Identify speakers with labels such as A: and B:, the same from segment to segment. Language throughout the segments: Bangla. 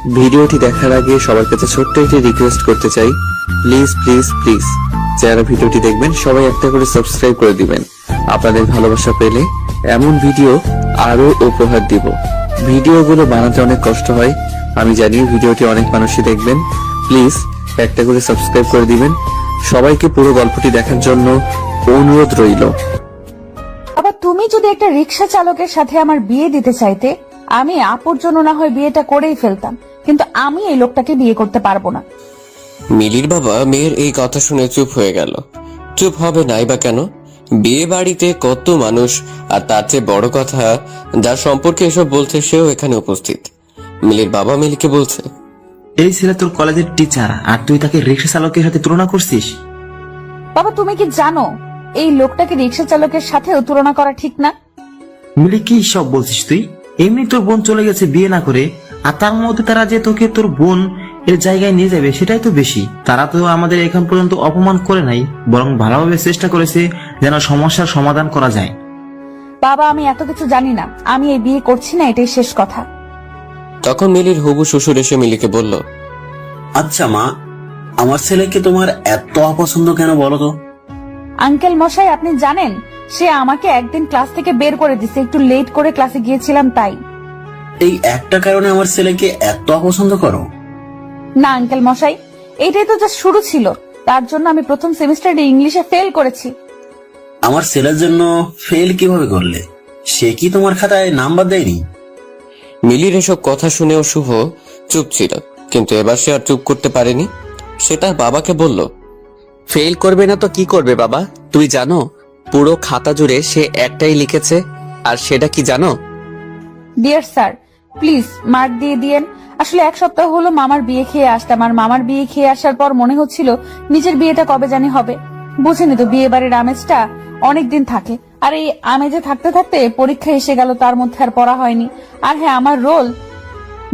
A: ভিডিওটি দেখার আগে সবার কাছে ছোট্ট একটি রিকোয়েস্ট করতে চাই, প্লিজ প্লিজ প্লিজ যারা ভিডিওটি দেখবেন সবাই একটা করে সাবস্ক্রাইব করে দিবেন। আপনাদের ভালোবাসা পেলে এমন ভিডিও আরো উপহার দিব। ভিডিওগুলো বানাতে অনেক কষ্ট হয়, আমি জানি। ভিডিওটি অনেক মানুষই দেখবেন, প্লিজ একটা করে সাবস্ক্রাইব করে দিবেন। সবাইকে পুরো গল্পটি দেখার জন্য অনুরোধ রইল।
B: আবার তুমি যদি একটা রিক্সা চালকের সাথে আমার বিয়ে দিতে চাইতে, আমি আপুর জন্য না হয় বিয়েটা করেই ফেলতাম, কিন্তু আমি এই লোকটাকে বিয়ে করতে পারবো না।
C: মিলির বাবা মেয়ের এই কথা শুনে চুপ হয়ে গেল। চুপ হবে নাই বা কেন? বিয়ে বাড়িতে কত মানুষ, আর তার চেয়ে বড় কথা, যার সম্পর্কে এসব বলছে সেও এখানে উপস্থিত। মিলির বাবা মিলিকে বলছে,
D: এই ছেলে তোর কলেজের টিচার, আর তুই তাকে রিক্সা চালকের সাথে তুলনা করছিস?
B: বাবা, তুমি কি জানো এই লোকটাকে রিক্সা চালকের সাথেও তুলনা করা ঠিক না?
D: মিলি, কি সব বলছিস তুই? এমনি তোর বোন চলে গেছে বিয়ে না করে, আর তার মধ্যে তারা যে তোকে তোর বোন এর জায়গায় নিয়ে যাবে সেটাই তো বেশি। তারা তো আমাদের এখন পর্যন্ত অপমান করে নাই, বরং ভালোভাবে চেষ্টা করেছে যেন সমস্যার সমাধান করা যায়।
B: বাবা, আমি এত কিছু জানি না, আমি এই বিয়ে করছি না, এটাই শেষ কথা।
C: তখন মিলির হবু শ্বশুর এসে মিলিকে বলল,
E: আচ্ছা মা, আমার ছেলেকে তোমার এত অপছন্দ কেন বলো তো?
B: আঙ্কেল মশাই, আপনি জানেন সে আমাকে একদিন ক্লাস থেকে বের করে দিছে, একটু লেট করে ক্লাসে গিয়েছিলাম তাই।
E: এই একটা কারণে আমার ছেলেকে এত অপছন্দ করো?
B: না আঙ্কেল মশাই, এটাই তো জাস্ট শুরু ছিল। তার জন্য আমি প্রথম সেমিস্টারে ইংলিশে ফেল করেছি।
E: আমার ছেলের জন্য ফেল কিভাবে করলে? সে কি তোমার খাতায় নাম্বার দেয়নি?
C: মিলির এসব কথা শুনেও শুভ চুপ ছিল, কিন্তু এবার সে আর চুপ করতে পারেনি। সে তার বাবাকে বলল,
A: ফেল করবে না তো কি করবে বাবা? তুই জানো পুরো খাতা জুড়ে সে একটাই লিখেছে, আর সেটা কি জানো?
B: ডিয়ার স্যার, প্লিজ মার্ক দিয়ে দিয়েন। আসলে এক সপ্তাহ হলো মামার বিয়ে খেয়ে আসতাম, আর মামার বিয়ে খেয়ে আসার পর মনে হচ্ছিল নিজের বিয়েটা কবে জানি হবে। বুঝেনি তো, বিয়ে বাড়ির আমেজটা অনেকদিন থাকে, আর এই আমেজে থাকতে থাকতে পরীক্ষা এসে গেল, তার মধ্যে আর পড়া হয়নি। আর হ্যাঁ, আমার রোল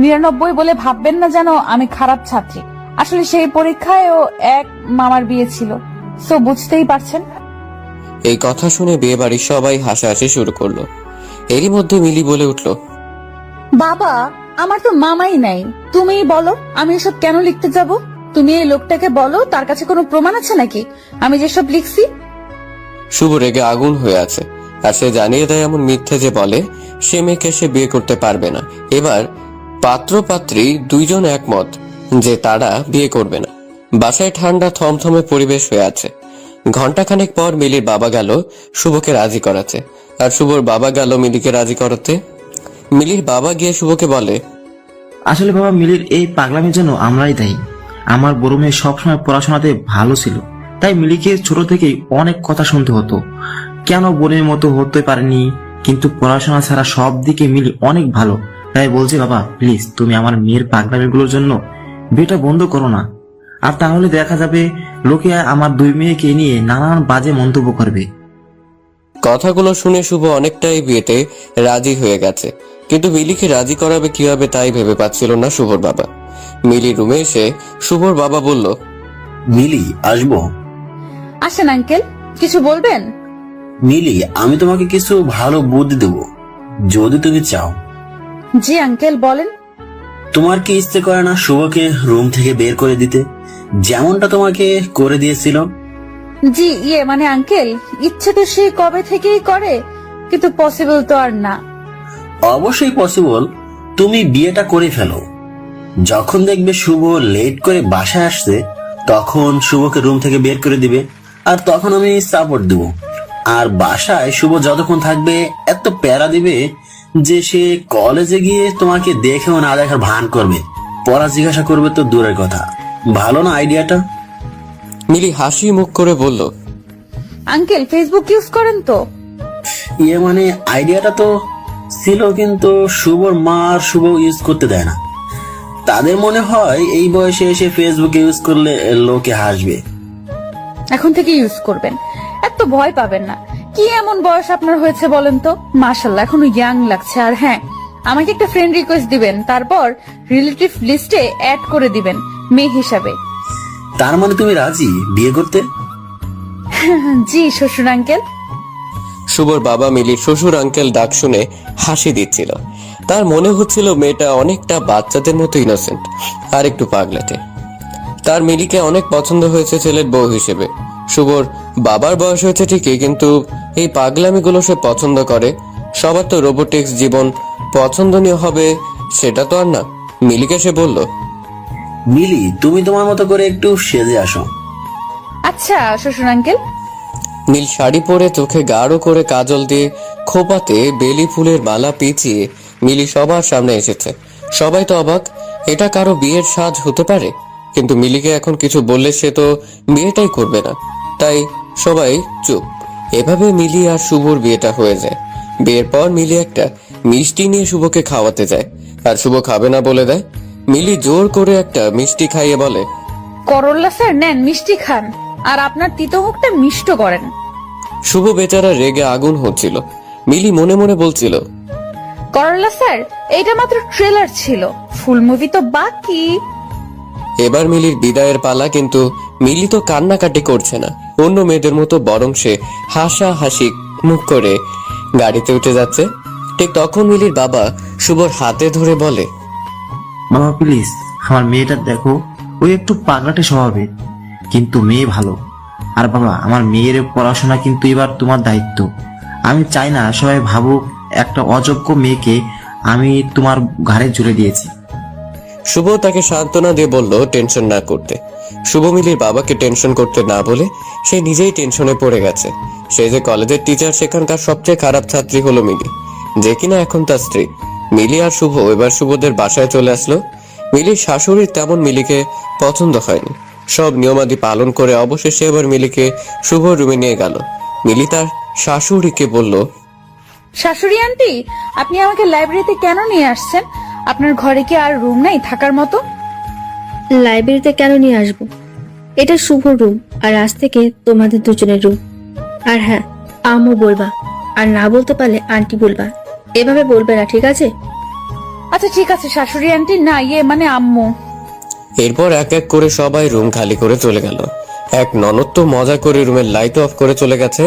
B: 99 বলে ভাববেন না যেন আমি খারাপ ছাত্রী। আসলে সেই পরীক্ষায়ও এক মামার বিয়ে ছিল, সো বুঝতেই পারছেন।
C: এই কথা শুনে বিয়ে বাড়ির সবাই হাসাহাসি শুরু করলো। এরই মধ্যে মিলি বলে উঠল,
B: বাবা, আমার তো মামাই নাই, তুমিই বলো আমি এসব কেন লিখতে যাব? তুমি এই লোকটাকে বলো তার কাছে কোনো প্রমাণ আছে নাকি আমি যেসব লিখছি।
C: শুভ রেগে আগুন হয়ে আছে, আর সে জানিয়ে দেয় এমন মিথ্যে যে বলে সে মেয়েকে সে বিয়ে করতে পারবে না। এবার পাত্র পাত্রী দুইজন একমত যে তারা বিয়ে করবে না। বাসায় ঠান্ডা থমথমে পরিবেশ হয়ে আছে। ঘন্টাখানেক পর মিলির বাবা গেল শুভকে রাজি করাতে, আর শুভর বাবা গেল মিলিকে রাজি করাতে। মিলির বাবা গিয়ে শুভকে বলে,
D: আসলে বাবা, মিলির এই পাগলামির জন্য আমরাই দায়ী। আমার বড় মেয়ে সবসময় পড়াশোনাতে ভালো ছিল, তাই মিলিকে ছোট থেকেই অনেক কথা শুনতে হতো, কেন বোনের মতো হতে পারেনি, কিন্তু পড়াশোনা ছাড়া সব দিকে মিলি অনেক ভালো। তাই বলছি বাবা, প্লিজ তুমি আমার মেয়ের পাগলামিগুলোর জন্য বিয়েটা বন্ধ করো না, আর তাহলে দেখা যাবে লোকে আমার দুই মেয়েকে নিয়ে নানান বাজে মন্তব্য করবে।
C: কথাগুলো শুনে শুভ অনেকটাই বিয়েতে রাজি হয়ে গেছে, কিন্তু মিলিকে রাজি করাবে কিভাবে তাই ভেবে পাচ্ছিল না শুভর বাবা। মিলি রুমে এসে শুভর বাবা বলল,
E: মিলি, আসবো?
B: আসেন আঙ্কেল, কিছু বলবেন?
E: মিলি, আমি তোমাকে কিছু ভালো বুদ্ধি দেবো যদি তুমি চাও।
B: জি আঙ্কেল, বলেন।
E: তোমার কি ইচ্ছে করে না শুভকে রুম থেকে বের করে দিতে, যেমনটা তোমাকে করে দিয়েছিল?
B: জি মানে আঙ্কেল, ইচ্ছে তো সে কবে থেকেই করে, কিন্তু পসিবল তো আর না।
E: অবশ্যই পসিবল। তুমি বিয়েটা করে ফেলো। যখন দেখবে শুভ লেট করে বাসায় আসছে, তখন শুভকে রুম থেকে বের করে দিবে, আর তখন আমি সাপোর্ট দেব। আর বাসায় শুভ যতক্ষণ থাকবে এত প্যারা দিবে যে সে কলেজে গিয়ে তোমাকে দেখেও না দেখার ভান করবে, পড়া জিজ্ঞাসা করবে তো দূরের কথা। ভালো না আইডিয়াটা?
C: মিলি হাসি মুখ করে বলল,
B: আঙ্কেল, ফেসবুক ইউজ করেন তো?
E: মানে আইডিয়াটা তো ছিল, কিন্তু শুভর মা আর শুভ ইউজ করতে দেয় না। তাদের মনে হয় এই বয়সে এসে ফেসবুক ইউজ করলে লোকে হাসবে।
B: এখন থেকে ইউজ করবেন, এত ভয় পাবেন না। কি এমন বয়স আপনার হয়েছে বলেন তো? মাশাআল্লাহ, এখনো ইয়াং লাগছে। আর হ্যাঁ, আমাকে একটা ফ্রেন্ড রিকোয়েস্ট দিবেন, তারপর রিলেটিভ লিস্টে অ্যাড করে দিবেন মেয়ে হিসাবে।
E: তার মানে তুমি রাজি বিয়ে করতে?
B: জি শ্বশুর আঙ্কেল।
C: শুভর বাবা মিলির শ্বশুর আঙ্কেল ডাক শুনে হাসি দিচ্ছিল, তার মনে হচ্ছিল মেয়েটা অনেকটা বাচ্চাদের মতো ইনোসেন্ট আর একটু পাগলাটে। তার মিলিকে অনেক পছন্দ হয়েছে ছেলের বউ হিসেবে। শুভর বাবার বয়স হয়েছে ঠিকই, কিন্তু এই পাগলামিগুলো সে পছন্দ করে। সবার তো রোবোটিক্স জীবন পছন্দনীয় হবে সেটা তো আর না। মিলিকে সে বলল,
E: মিলি, তুমি তোমার মতো করে একটু সেজে আসো।
B: আচ্ছা শ্বশুর আঙ্কেল।
C: নীল শাড়ি পরে চোখে গাঢ় করে কাজল দিয়ে খোপাতে বেলি ফুলের মালা পেঁচিয়ে মিলি সবার সামনে এসেছে। সবাই তো অবাক, এটা কারো বিয়ের সাজ হতে পারে? কিন্তু মিলিকে এখন কিছু বললে সে তো বিয়েটাই করবে না, তাই সবাই চুপ। এভাবে মিলি আর শুভর বিয়েটা হয়ে যায়। বিয়ের পর মিলি একটা মিষ্টি নিয়ে শুভকে খাওয়াতে যায়, আর শুভ খাবে না বলে দেয়। মিলি জোর করে একটা মিষ্টি খাইয়ে বলে,
B: করল্লা স্যার নেন, মিষ্টি খান, আর আপনার তিতো মুখটা মিষ্ট করেন।
C: শুভ বেচারা রেগে আগুন হচ্ছিল। মিলি মনে মনে বলছিল,
B: করল্লা স্যার এইটা মাত্র ট্রেলার ছিল, ফুল মুভি তো বাকি।
C: এবার মিলির বিদায়ের পালা, কিন্তু মিলি তো কান্নাকাটি করছে না অন্য মেয়েদের মতো, বরং সে হাসি মুখ করে গাড়িতে উঠে যাচ্ছে। ঠিক তখন মিলির বাবা শুভর হাতে ধরে বলে,
D: বাবা প্লিজ, আমার মেয়েটা দেখো, ওই একটু পাগলাটে স্বভাবের, কিন্তু মেয়ে ভালো। আর বাবা, আমার মেয়ের পড়াশোনা কিন্তু এবার তোমার দায়িত্ব। আমি চাই না সবাই ভাবুক একটা অযোগ্য মেয়েকে আমি তোমার ঘাড়ে জুড়ে দিয়েছি।
C: শুভ তাকে সান্ত্বনা দিয়ে বলল টেনশন না করতে। শুভ মিলির বাবাকে টেনশন করতে না বলে সে নিজেই টেনশনে পড়ে গেছে। সে যে কলেজের টিচার, সেখানকার সবচেয়ে খারাপ ছাত্রী হলো মিলি, যে কিনা এখন তার স্ত্রী। মিলি আর শুভ এবার শুভদের বাসায় চলে আসলো। মিলির শাশুড়ির তেমন মিলিকে পছন্দ হয়নি। সব নিয়মাদি পালন করে অবশেষে এবার মিলিকে শুভ রুমে নিয়ে গেল। মিলি তার শাশুড়িকে বলল,
B: শাশুড়ি আন্টি, আপনি আমাকে লাইব্রেরিতে কেন নিয়ে আসছেন? আপনার ঘরে কি আর রুম নাই থাকার মতো?
F: লাইব্রেরিতে কেন নিয়ে আসবো? এটা শুভ রুম, আর আজ থেকে তোমাদের দুজনের রুম। আর হ্যাঁ, আম্মু বলবা, আর না বলতে পারলে আন্টি বলবা। এভাবে বলবে না, ঠিক আছে?
B: আচ্ছা ঠিক আছে শাশুড়ি আন্টি, না মানে আম্মু।
C: এরপর এক এক করে সবাই রুম খালি করে চলে গেল। এক ননদ তো মজা করে রুমের লাইট অফ করে চলে গেছে।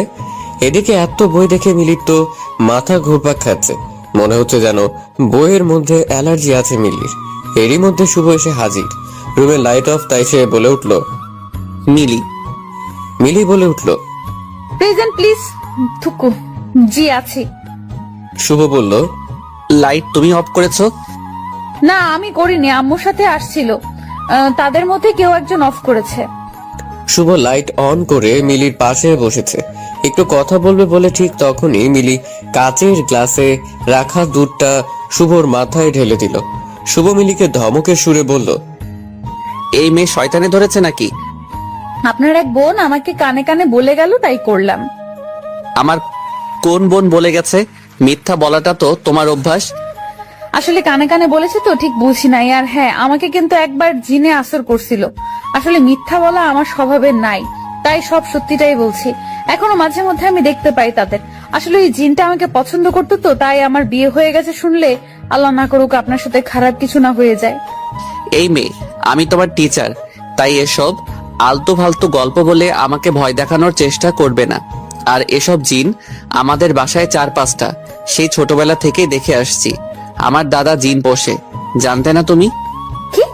C: এদিকে এত বই দেখে মিলির তো মাথা ঘুরপাক খাচ্ছে। মনে হচ্ছে যেন বইয়ের মধ্যে অ্যালার্জি আছে মিলির। এরই মধ্যে শুভ এসে হাজির। রুমের লাইট অফ, তাই সে বলে উঠল, মিলি বলে উঠল,
B: প্রেজেন্ট প্লিজ। থুকু, জি আছি।
C: শুভ বলল,
A: লাইট তুমি অফ করেছো?
B: না আমি করিনি, আম্মুর সাথে আসছিল, তাদের মধ্যে কেউ একজন অফ করেছে।
C: শুভ লাইট অন করে মিলির পাশে বসেছে। একটু কথা বলবে বলে ঠিক তখনই মিলি কাচের গ্লাসে রাখা দুধটা শুভর মাথায় ঢেলে দিল। শুভ মিলিকে ধমকের সুরে বলল,
A: এই মেয়ে শয়তানে ধরেছে নাকি?
B: আপনার এক বোন আমাকে কানে কানে বলে গেল, তাই করলাম।
A: আমার কোন বোন বলে গেছে? মিথ্যা বলাটা তো তোমার অভ্যাস।
B: আসলে কানে কানে বলেছে তো ঠিক বুঝি নাই। আর হ্যাঁ, আমাকে কিন্তু একবার জিনে আসর করছিল। আসলে মিথ্যা বলা আমার স্বভাবের নাই, তাই সব সত্যিটাই বলছি। এখনো মাঝে মধ্যে আমি দেখতে পাই তাদের। আসলে এই জিনটা আমাকে পছন্দ করতো তো, তাই আমার বিয়ে হয়ে গেছে শুনলে আল্লাহ না করুক আপনার সাথে খারাপ কিছু না হয়ে যায়।
A: এই মেয়ে, আমি তোমার টিচার, তাই এসব আলতু ফালতু গল্প বলে আমাকে ভয় দেখানোর চেষ্টা করবে না। আর এসব জিন আমাদের বাসায় 4-5টা, সেই ছোটবেলা থেকেই দেখে আসছি। আমার দাদা জিন পোষে, জানতে না তুমি?
B: কি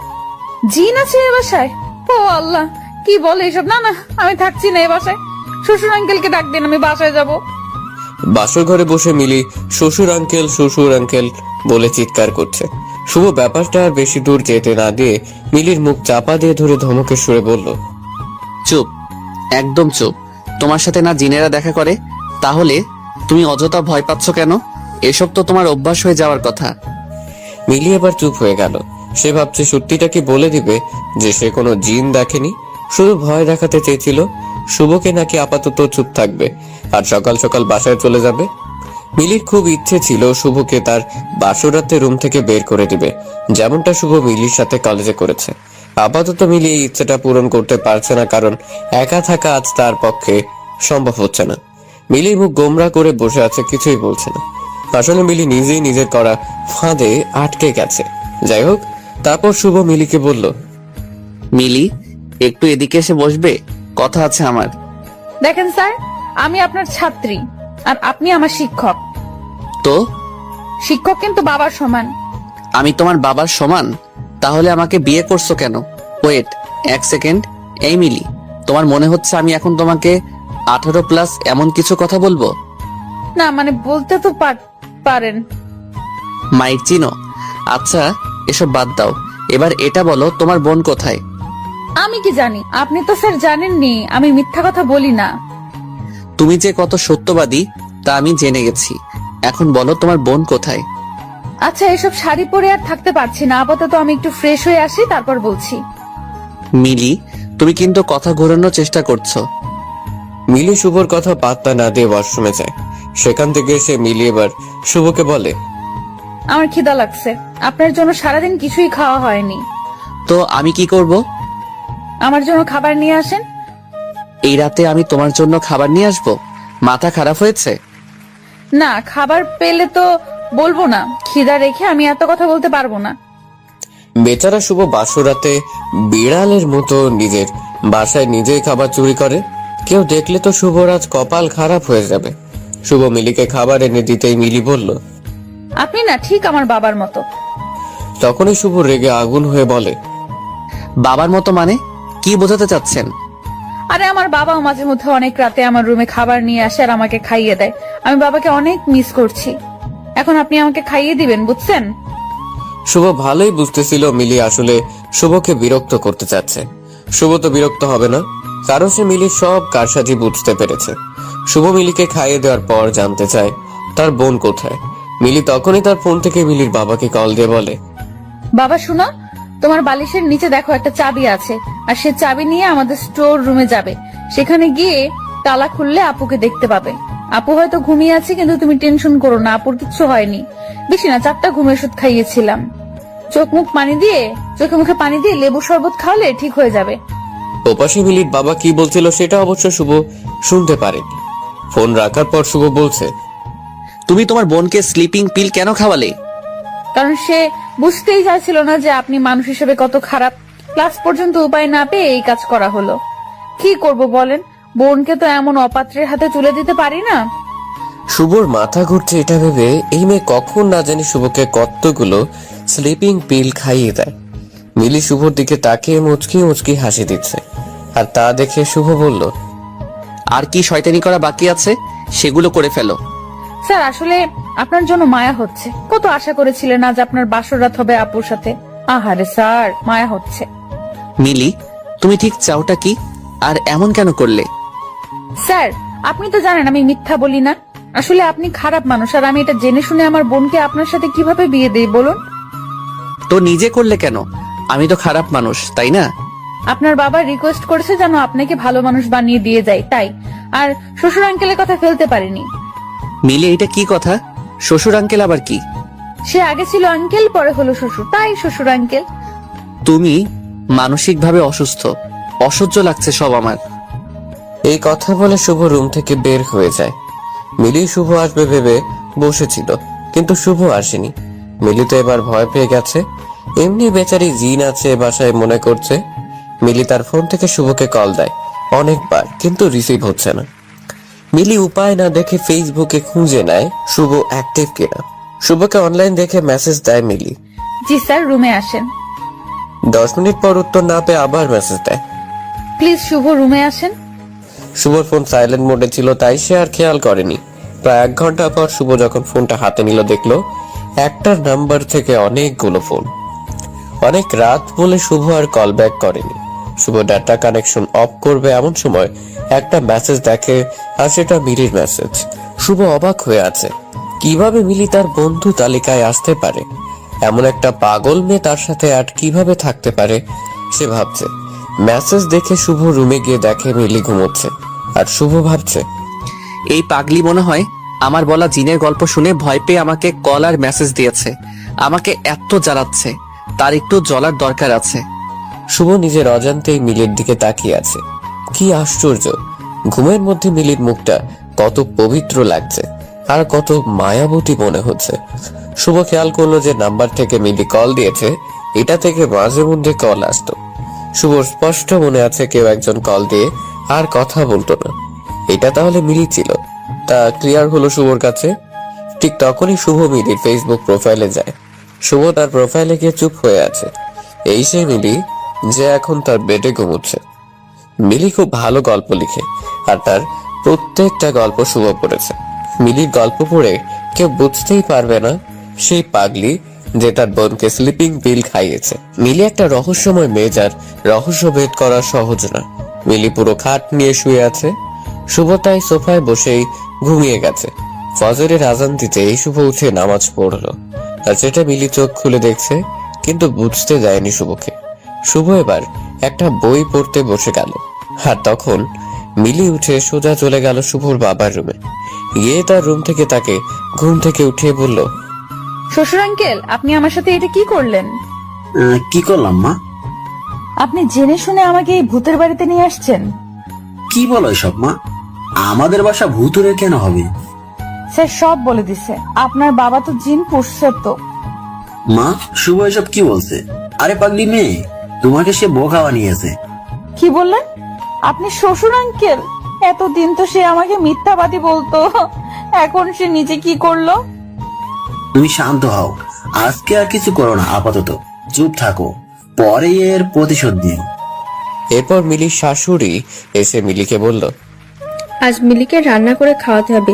B: জিন আছে এ বাসায়? ও আল্লাহ, কি বলে এসব? না না, আমি থাকছি না এ বাসায়। শ্বশুর আঙ্কেলকে ডাক দিন, আমি বাসায় যাব।
C: বাসর ঘরে বসে মিলি শ্বশুর আঙ্কেল বলে চিৎকার করছে। শুভ ব্যাপারটা আর বেশি দূর যেতে না দিয়ে মিলির মুখ চাপা দিয়ে ধরে ধমকের সুরে বলল,
A: চুপ, একদম চুপ। তোমার সাথে না জিনেরা দেখা করে, তাহলে তুমি অযথা ভয় পাচ্ছ কেন? এসব তো তোমার অভ্যাস হয়ে যাওয়ার কথা।
C: মিলি এবার চুপ হয়ে গেল। সে ভাবছে সত্যিটা কি বলে দিবে যে সে কোনো জিন দেখেনি, শুধু ভয় দেখাতে চেয়েছিল। শুভকে নাকি আপাতত চুপ থাকবে আর সকাল সকাল বাসায় চলে যাবে। মিলির খুব ইচ্ছে ছিল শুভকে তার বাসরাতে রুম থেকে বের করে দিবে, যেমনটা শুভ মিলির সাথে কলেজে করেছে। আপাতত মিলি এই ইচ্ছেটা পূরণ করতে পারছে না, কারণ একা থাকা আজ তার পক্ষে সম্ভব হচ্ছে না। মিলি মুখ গোমরা করে বসে আছে, কিছুই বলছে না। আসলে মিলি নিজেই নিজের করা ফাঁদে আটকে গেছে। যাই হোক, তারপর শুভ মিলিকে বলল,
A: মিলি, একটু এদিকে এসে বসবে, কথা আছে আমার।
B: দেখেন স্যার, আমি আপনার ছাত্রী আর আপনি আমার শিক্ষক।
A: তো
B: শিক্ষক কিন্তু বাবার সমান।
A: আমি তোমার বাবার সমান? তাহলে আমাকে বিয়ে করছো কেন? ওয়েট, এক সেকেন্ড। এই মিলি, তোমার মনে হচ্ছে আমি এখন তোমাকে 18+ এমন কিছু কথা বলবো?
B: না মানে বলতে তো পারেন।
A: মাইক চিনো? আচ্ছা, এসব বাদ দাও। এবার এটা বলো, তোমার বোন কোথায়?
B: আমি কি জানি? আপনি তো স্যার জানেননি আমি মিথ্যা কথা বলি না।
A: তুমি যে কত সত্যবাদী তা আমি জেনে গেছি। এখন বলো, তোমার বোন কোথায়?
B: আচ্ছা, এসব শাড়ি পরে আর থাকতে পারছি না, আপাতত আমি একটু ফ্রেশ হয়ে আসি, তারপর বলছি।
A: মিলি, তুমি কিন্তু কথা ঘোরানোর চেষ্টা করছো।
C: মিলি শুভর কথা পাত্তা না দিয়ে ওয়াশরুমে যায়। সেখান থেকে এসে মিলি এবার শুভকে বলে,
B: আমার খিদা লাগছে, আপনার জন্য সারাদিন কিছুই খাওয়া হয়নি।
A: তো আমি কি করব?
B: আমার জন্য খাবার নিয়ে আসেন।
A: এই রাতে আমি তোমার জন্য খাবার নিয়ে আসবো? মাথা খারাপ হয়েছে?
B: না, খাবার পেলে তো বলবো না, খিদা রেখে আমি এত কথা বলতে পারবো না।
C: বেচারা শুভ বাসরাতে বিড়ালের মতো নিজের বাসায় নিজেই খাবার চুরি করে। কেউ দেখলে তো শুভর আজ কপাল খারাপ হয়ে যাবে। শুভ মিলিকে খাবার এনে দিতেই মিলি বলল,
B: আপনি না ঠিক আমার বাবার মতো।
C: তখনই শুভ রেগে আগুন হয়ে বলে,
A: বাবার মতো মানে? কি বোঝাতে চাচ্ছেন?
B: আরে আমার বাবাও মাঝে মধ্যে অনেক রাতে আমার রুমে খাবার নিয়ে আসে আর আমাকে খাইয়ে দেয়। আমি বাবাকে অনেক মিস করছি। এখন আপনি আমাকে খাইয়ে দিবেন, বুঝছেন?
C: শুভ ভালোই বুঝতেছিল মিলি আসলে শুভকে বিরক্ত করতে চাচ্ছে। শুভ তো বিরক্ত হবে না, কারণ সে মিলির সব কারসাজি বুঝতে পেরেছে। শুভ মিলিকে খাইয়ে দেওয়ার পর জানতে চায় তার বোন কোথায়। মিলি তখনই তার ফোন থেকে মিলির বাবাকে কল দিয়ে বলে,
B: বাবা শোনো, তোমার বালিশের নিচে দেখো একটা চাবি আছে, আর সে চাবি নিয়ে আমাদের স্টোর রুমে যাবে। সেখানে গিয়ে তালা খুললে আপুকে দেখতে পাবে। আপু হয়তো ঘুমিয়ে আছে, কিন্তু তুমি টেনশন করো না, আপুর কিচ্ছু হয়নি। বেশি না, 4টা ঘুমের ওষুধ খাইয়েছিলাম। চোখে মুখে পানি দিয়ে লেবু শরবত খাওয়ালে ঠিক হয়ে যাবে।
C: ওপাশে মিলির বাবা কি বলছিল সেটা অবশ্য শুভ শুনতে পারেনি। ফোন রাখার পর শুভ বলছে,
A: তুমি তোমার বোনকে স্লিপিং পিল কেন খাওয়ালে?
B: কারণ সে বুঝতেই চাইছিল না যে আপনি মানুষ হিসেবে কত খারাপ। ক্লাস পর্যন্ত উপায় না পেয়ে এই কাজ করা হলো। কি করব বলেন, বোনকে তো এমন অপাত্রের হাতে তুলে দিতে পারি না।
C: শুভর মাথা ঘুরছে এটা ভেবে এই মেয়ে কখন না জানি শুভকে কতগুলো স্লিপিং পিল খাইয়ে দেয়। মিলি শুভর দিকে তাকিয়ে মুচকি মুচকি হাসি দিচ্ছে, আর তা দেখে শুভ বলল,
A: আর কি শয়তানি করা বাকি আছে সেগুলো করে ফেলো।
B: স্যার আসলে আপনার জন্য মায়া হচ্ছে। কত আশা করেছিলেন আজ আপনার বাসর রাত হবে আপুর সাথে। আহারে স্যার, মায়া হচ্ছে।
A: মিলি, তুমি ঠিক চাওটা কি? আর এমন কেন করলে?
B: স্যার আপনি তো জানেন আমি মিথ্যা বলি না। আসলে আপনি খারাপ মানুষ, আর আমি এটা জেনে শুনে আমার বোনকে আপনার সাথে কিভাবে বিয়ে দেই বলুন?
A: তো নিজে করলে কেন? আমি তো খারাপ মানুষ, তাই না?
B: আপনার বাবা রিকোয়েস্ট করেছে যেন আপনাকে ভালো মানুষ বানিয়ে দিয়ে যায়, তাই। আর শ্বশুর আঙ্কেলের কথা ফেলতে পারিনি।
A: মিলি, এটা কি কথা? শ্বশুর আঙ্কেল আবার কি?
B: সে আগে ছিল আঙ্কেল, পরে হলো শ্বশুর, তাই শ্বশুর আঙ্কেল।
A: তুমি মানসিকভাবে অসুস্থ। অসহ্য লাগছে সব আমার।
C: এই কথা বলে শুভ রুম থেকে বের হয়ে যায়। মিলি শুভ আসবে ভেবে বসেছিল, কিন্তু শুভ আসেনি। মিলি তো এবার ভয় পেয়ে গেছে। এমনি বেচারি জিন আছে বাসায় মনে করছে। মিলি তার ফোন থেকে শুভকে কল দেয় অনেকবার, কিন্তু রিসিভ হচ্ছে না। মিলি উপায় না দেখে ফেসবুকে খুঁজে নেয় শুভ অ্যাক্টিভ কিনা। শুভকে অনলাইন দেখে মেসেজ দেয় মিলি।
B: জি স্যার, রুমে আসেন।
C: 10 মিনিট পর উত্তর না পেয়ে আবার মেসেজ দেয়।
B: প্লিজ শুভ রুমে আসেন।
C: শুভর ফোন সাইলেন্ট মোডে ছিল, তাই সে আর খেয়াল করেনি। প্রায় 1 ঘন্টা পর শুভ যখন ফোনটা হাতে নিল, দেখলো একটার নাম্বার থেকে অনেকগুলো ফোন। অনেক রাত বলে শুভ আর কল ব্যাক করেনি। শুভ ডাটা কানেকশন অফ করবে এমন সময় একটা মেসেজ দেখে, আর সেটা মিলির মেসেজ। শুভ অবাক হয়ে আছে, কিভাবে মিলি তার বন্ধু তালিকায় আসতে পারে? এমন একটা পাগল মেয়ে তার সাথে আর কিভাবে থাকতে পারে সে ভাবছে। মেসেজ দেখে শুভ রুমে গিয়ে দেখে মিলি ঘুমোচ্ছে, আর শুভ ভাবছে,
A: এই পাগলি মনে হয় আমার বলা জিনের গল্প শুনে ভয় পেয়ে আমাকে কল আর মেসেজ দিয়েছে। আমাকে এত জ্বালাচ্ছে, তার একটু জ্বলার দরকার আছে।
C: শুভ নিজের অজান্তেই মিলির দিকে তাকিয়ে আছে। কি আশ্চর্য, ঘুমের মধ্যে মিলির মুখটা কত পবিত্র লাগছে, আর কত মায়াবতী মনে হচ্ছে। শুভ খেয়াল করলো যে নাম্বার থেকে মিলি কল দিয়েছে, এটা থেকে মাঝে মধ্যে কল আসতো। শুভ স্পষ্ট মনে আছে কেউ একজন কল দিয়ে আর কথা বলতো না। এটা তাহলে মিলি ছিল, তা ক্লিয়ার হলো শুভর কাছে। ঠিক তখনই শুভ মিলির ফেসবুক প্রোফাইলে যায়। শুভ তার প্রোফাইলে গিয়ে চুপ হয়ে আছে। এই সেই মিলি যে এখন তার বেডে ঘুমোচ্ছে। মিলি খুব ভালো গল্প লিখে আর তার প্রত্যেকটা গল্প শুভ পড়েছে। মিলির গল্প পড়ে কেউ বুঝতেই পারবে না সেই পাগলি যে তার বোনকে স্লিপিং পিল খাইয়েছে। মিলি একটা রহস্যময় মেয়ে, যার রহস্য ভেদ করা সহজ না। মিলি পুরো খাট নিয়ে শুয়ে আছে। শুভ তাই সোফায় বসেই ঘুমিয়ে গেছে। ফজরের আজান দিতে এই শুভ উঠে নামাজ পড়লো। আর সেটা মিলি চোখ খুলে দেখছে, কিন্তু বুঝতে দেয়নি শুভকে। শুভ এবার একটা বই পড়তে বসে গেল। আর তখন মিলি উঠে সোজা চলে গেল শুভর বাবার রুমে। গিয়ে তার রুম থেকে তাকে ঘুম থেকে উঠিয়ে বলল,
B: শ্বশুর আঙ্কেল, আপনি আমার সাথে এটা কি করলেন?
E: কি করলাম মা?
B: আপনি জেনে শুনে আমাকে এই ভূতের বাড়িতে নিয়ে আসছেন?
E: কি বলো এসব মা? আমাদের বাসা ভূতুরে কেন হবে?
B: স্যার সব বলে দিছে। আপনার বাবা তো জিন পুষছে তো।
E: মা, শুভ এসব কি বলছে? আরে পাগলি মেয়ে, তোমাকে সে বোকা বানিয়েছে।
B: কি বললেন আপনি? শ্বশুর আঙ্কেল, এতদিন তো সে আমাকে মিথ্যাবাদী বলতো, এখন সে নিজে কি করলো?
E: তুমি শান্ত হও, আজকে আর কিছু করো না, আপাতত চুপ থাকো, পরে এর প্রতিশোধ দিও।
C: এরপর মিলির শাশুড়ি এসে মিলিকে বলল,
F: আজ মিলিকে রান্না করে খাওয়াতে হবে,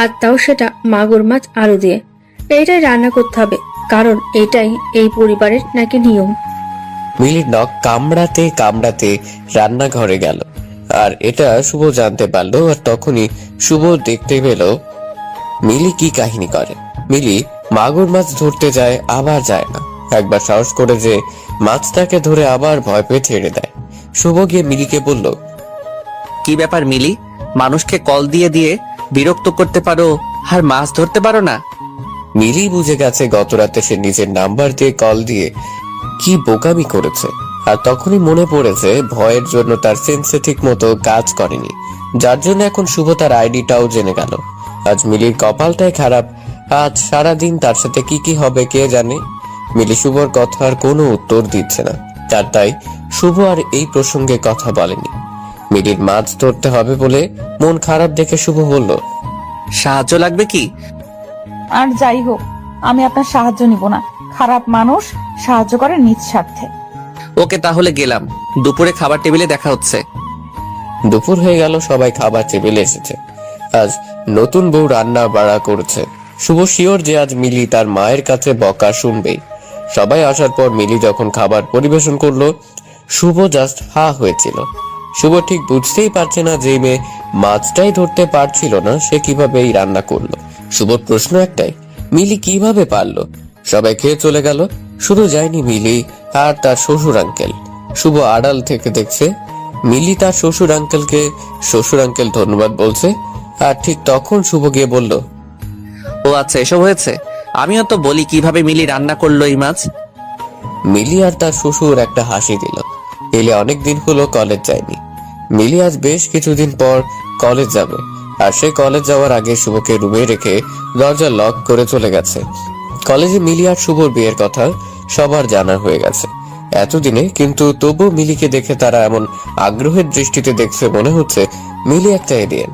F: আর তাও সেটা মাগুর মাছ আলু দিয়ে। এইটাই রান্না করতে হবে, কারণ এটাই এই পরিবারের নাকি নিয়ম।
C: মিলির নখ কামড়াতে কামড়াতে রান্নাঘরে গেল। আর এটা শুভ জানতে পারলো। আর তখনই শুভ দেখতে পেল মিলি কি কাহিনী করে। মিলি মাগুর মাছ ধরতে যায়, আবার যায় না। একবার সাহস করে যে মাছটাকে ধরে আবার ভয় পেয়ে ছেড়ে দেয়। শুভ গিয়ে মিলিকে বলল,
A: কি ব্যাপার মিলি, মানুষকে কল দিয়ে দিয়ে বিরক্ত করতে পারো আর মাছ ধরতে পারো না?
C: মিলি বুঝে গেছে গত রাতে সে নিজের নাম্বার দিয়ে কল দিয়ে কি বোকামি করেছে। আর তখনই মনে পড়েছে ভয়ের জন্য তার সেন্সে ঠিক মতো কাজ করেনি, যার জন্য এখন শুভ তার আইডিটাও জেনে গেল। আজ মিলির কপালটাই খারাপ। আজ সারাদিন তার সাথে কি কি হবে কে জানে। মিলি শুভর কথার কোনো উত্তর দিচ্ছে না, আর তাই শুভ আর এই প্রসঙ্গে কথা বলেনি। মিলির মাছ ধরতে হবে বলে মন খারাপ দেখে শুভ বলল,
A: সাহায্য লাগবে কি?
B: আর যাই হোক, আমি আপনার সাহায্য নিব না। খারাপ মানুষ সাহায্য করে নিজ স্বার্থে।
A: ওকে, তাহলে গেলাম। দুপুরে খাবার টেবিলে দেখা হচ্ছে।
C: দুপুর হয়ে গেল, সবাই খাবার টেবিলে এসেছে। আজ নতুন বউ রান্না বাড়া করছে। শুভ শিওর যে আজ মিলি তার মায়ের কাছে বকা শুনবেই। সবাই আসার পর মিলি যখন খাবার পরিবেশন করলো, শুভ জাস্ট হা হয়েছিল। শুভ ঠিক বুঝতেই পারছে না যে মেয়ে মাছটাই ধরতে পারছিল না, সে কিভাবে এই রান্না করলো। শুভর প্রশ্ন একটাই, মিলি কিভাবে পারলো? সবাই খেয়ে চলে গেল, শুধু যায়নি মিলি আর তার শ্বশুর আঙ্কেল। শুভ আড়াল থেকে দেখছে মিলি তার শ্বশুর আঙ্কেল ধন্যবাদ বলছে। আর ঠিক তখন শুভ গিয়ে বলল,
A: ও আচ্ছা, এসব হয়েছে। আমিও তো বলি কিভাবে মিলি রান্না করলো এই মাছ।
C: মিলি আর তার শ্বশুর একটা হাসি দিল। মিলি অনেকদিন হলো কলেজ যায়নি। মিলি আজ বেশ কিছুদিন পর কলেজ যাবে, আর সে কলেজ যাওয়ার আগে শুভকে রুমে রেখে দরজা লক করে চলে গেছে। কলেজে মিলি আর শুভর বিয়ের কথা সবার জানা হয়ে গেছে এতদিনে, কিন্তু তবু মিলিকে দেখে তারা এমন আগ্রহের দৃষ্টিতে দেখছে, মনে হচ্ছে মিলি একটা এলিয়েন।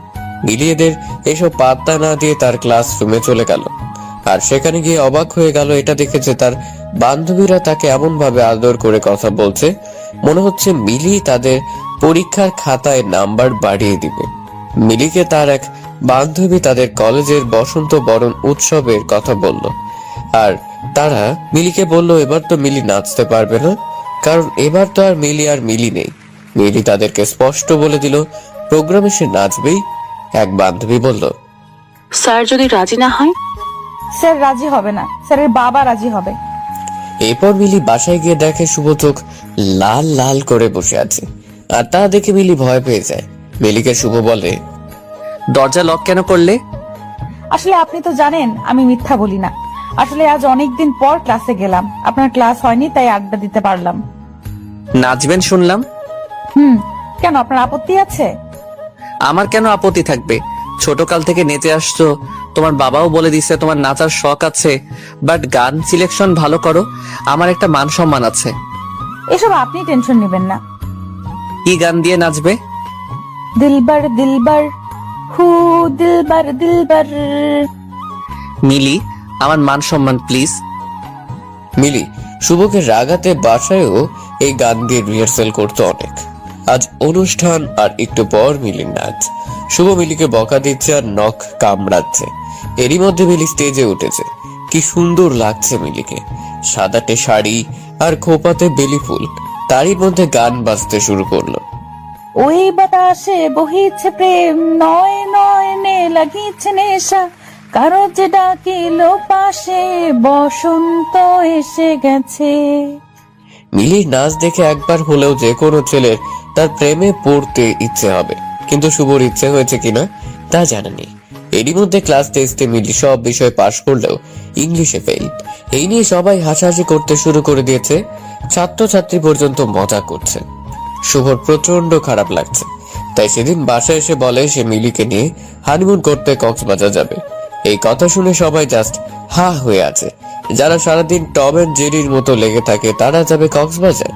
C: মিলি এদের এসব পাত্তা না দিয়ে তার ক্লাসরুমে চলে গেল। আর সেখানে গিয়ে অবাক হয়ে গেল এটা দেখে যে তার বান্ধবীরা তাকে এমন ভাবে আদর করে কথা বলছে, মনে হচ্ছে মিলি তাদের পরীক্ষার খাতায় নাম্বার বাড়িয়ে দিবে। মিলিকে তার এক বান্ধবী তাদের কলেজের বসন্ত বরণ উৎসবের কথা বলল। আর তারা মিলিকে বলল এবার তো মিলি নাচতে পারবে না, কারণ এবার তো আর মিলি নেই। মিলি তাদেরকে স্পষ্ট বলে দিল প্রোগ্রামে সে নাচবেই। এক বান্ধবী বলল,
G: স্যার যদি রাজি না হয়?
B: স্যার রাজি হবে না, স্যারের বাবা রাজি হবে।
C: এরপর মিলি বাসায় গিয়ে দেখে শুভ চোখ লাল লাল করে বসে আছে। আর তা দেখে মিলি ভয় পেয়ে যায়। মিলিকে শুভ বলে,
A: দরজা লক কেন করলে?
B: আসলে আপনি তো জানেন আমি মিথ্যা বলি না। আসলে আজ অনেকদিন পর ক্লাসে গেলাম, আপনার ক্লাস হয়নি তাই আড্ডা দিতে পারলাম।
A: নাচবেন শুনলাম।
B: কেন, আপনার আপত্তি আছে?
A: আমার কেন আপত্তি থাকবে? ছোটকাল থেকে নেচে আসছো, তোমার বাবাও বলে দিছে তোমার নাচার শখ আছে, বাট গান সিলেকশন ভালো করো। আমার একটা মান সম্মান আছে।
B: এসব আপনি টেনশন নেবেন না।
A: কি গান দিয়ে নাচবে?
B: দিলবার দিলবার হু দিলবার দিলবার।
A: মিলি, আমার মান সম্মান প্লিজ।
C: মিলি শুভকে রাগাতে বাসায়ও এই গান দিয়ে রিহার্সেল করতো অনেক। আজ অনুষ্ঠান আর একটু পর মিলির নাচ। শুভ মিলিকে বকা দিচ্ছে আর নখ কামড়াচ্ছে। এরই মধ্যে মিলি স্টেজে উঠেছে। কি সুন্দর লাগছে মিলিকে, সাদাটে শাড়ি আর খোপাতে বেলি ফুল, তারই মধ্যে গান বাজতে শুরু করলো।
B: ওই বাতাসে বহিছে প্রেম, নয় নয়নে লাগিছে নেশা, কারো যে ডাকিল পাশে, বসন্ত এসে গেছে।
C: মিলির নাচ দেখে একবার হলেও যে কোনো ছেলের তার প্রেমে পড়তে ইচ্ছে হবে, কিন্তু শুভর ইচ্ছে হয়েছে কিনা তা জানেনি। এরই মধ্যে ক্লাস টেস্টে মিলি সব বিষয়ে পাশ করলেও ইংলিশে ফেল। এই নিয়ে সবাই হাসাহাসি করতে শুরু করে দিয়েছে, ছাত্রছাত্রী পর্যন্ত মজা করছে। শুভর প্রচন্ড খারাপ লাগছে, তাই সেদিন বাসায় এসে বলে সে মিলিকে নিয়ে হানিমুন করতে কক্সবাজার যাবে। এই কথা শুনে সবাই জাস্ট হা হয়ে আছে। যারা সারাদিন টম এন্ড জেরির মতো লেগে থাকে তারা যাবে কক্সবাজার,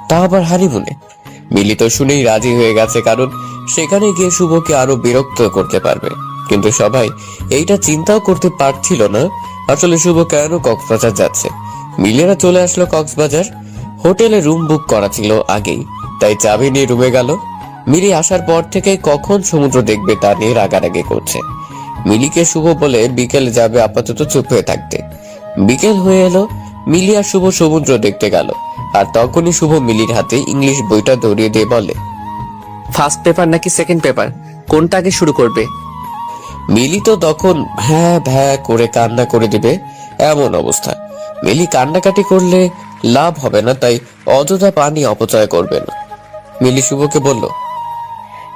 C: তা আবার হানিমুনে। মিলি তো শুনেই রাজি হয়ে গেছে, কারণ সেখানে গিয়ে শুভকে আরো বিরক্ত করতে পারবে। কিন্তু সবাই এইটা চিন্তাও করতে পারছিল না আসলে শুভ কেন কক্সবাজার যাচ্ছে। মিলিরা চলে আসলো কক্সবাজার। হোটেলে রুম বুক করা ছিল আগেই, তাই চাবি নিয়ে রুমে গেল। মিলি আসার পর থেকে কখন সমুদ্র দেখবে তা নিয়ে রাগারাগি করছে। মিলিকে শুভ বলে বিকেলে যাবে, আপাতত চুপ হয়ে থাকতে। বিকেল হয়ে এলো, মিলি আর শুভ সমুদ্র দেখতে গেল। আর তখনই শুভ মিলির হাতে ইংলিশ বইটা ধরিয়ে দিয়ে বলে,
A: ফার্স্ট পেপার নাকি সেকেন্ড পেপার, কোনটা আগে শুরু করবে?
C: মিলি তো তখন ভ্যাঁ ভ্যাঁ করে কান্না করে দিবে এমন অবস্থা। মিলি কান্নাকাটি করলে লাভ হবে না, তাই অযথা পানি অপচয় করবে না। মিলি শুভকে বলল,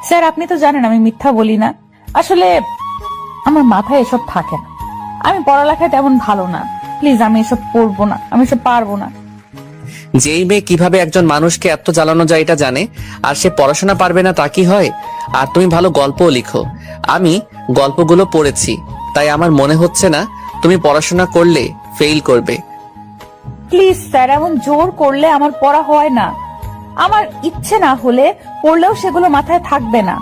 B: স্যার আপনি তো জানেন আমি মিথ্যা বলি না, আসলে আমার মাথায় এসব থাকে না, আমি পড়ালেখায় তেমন ভালো না, প্লিজ আমি এসব পড়বো না, আমি এসব পারবো না।
A: যেই মেয়ে কিভাবে একজন মানুষকে এত জ্বালানো যায় এটা জানে, আর সে পড়াশোনা পারবে না তা কি হয়? আর তুমি ভালো গল্পও লিখো, আমি গল্পগুলো পড়েছি, তাই আমার মনে হচ্ছে না তুমি পড়াশোনা করলে ফেল করবে।
B: প্লিজ স্যার, এমন জোর করলে আমার পড়া হয় না, আমার ইচ্ছে না হলে পড়লেও সেগুলো মাথায় থাকবে না।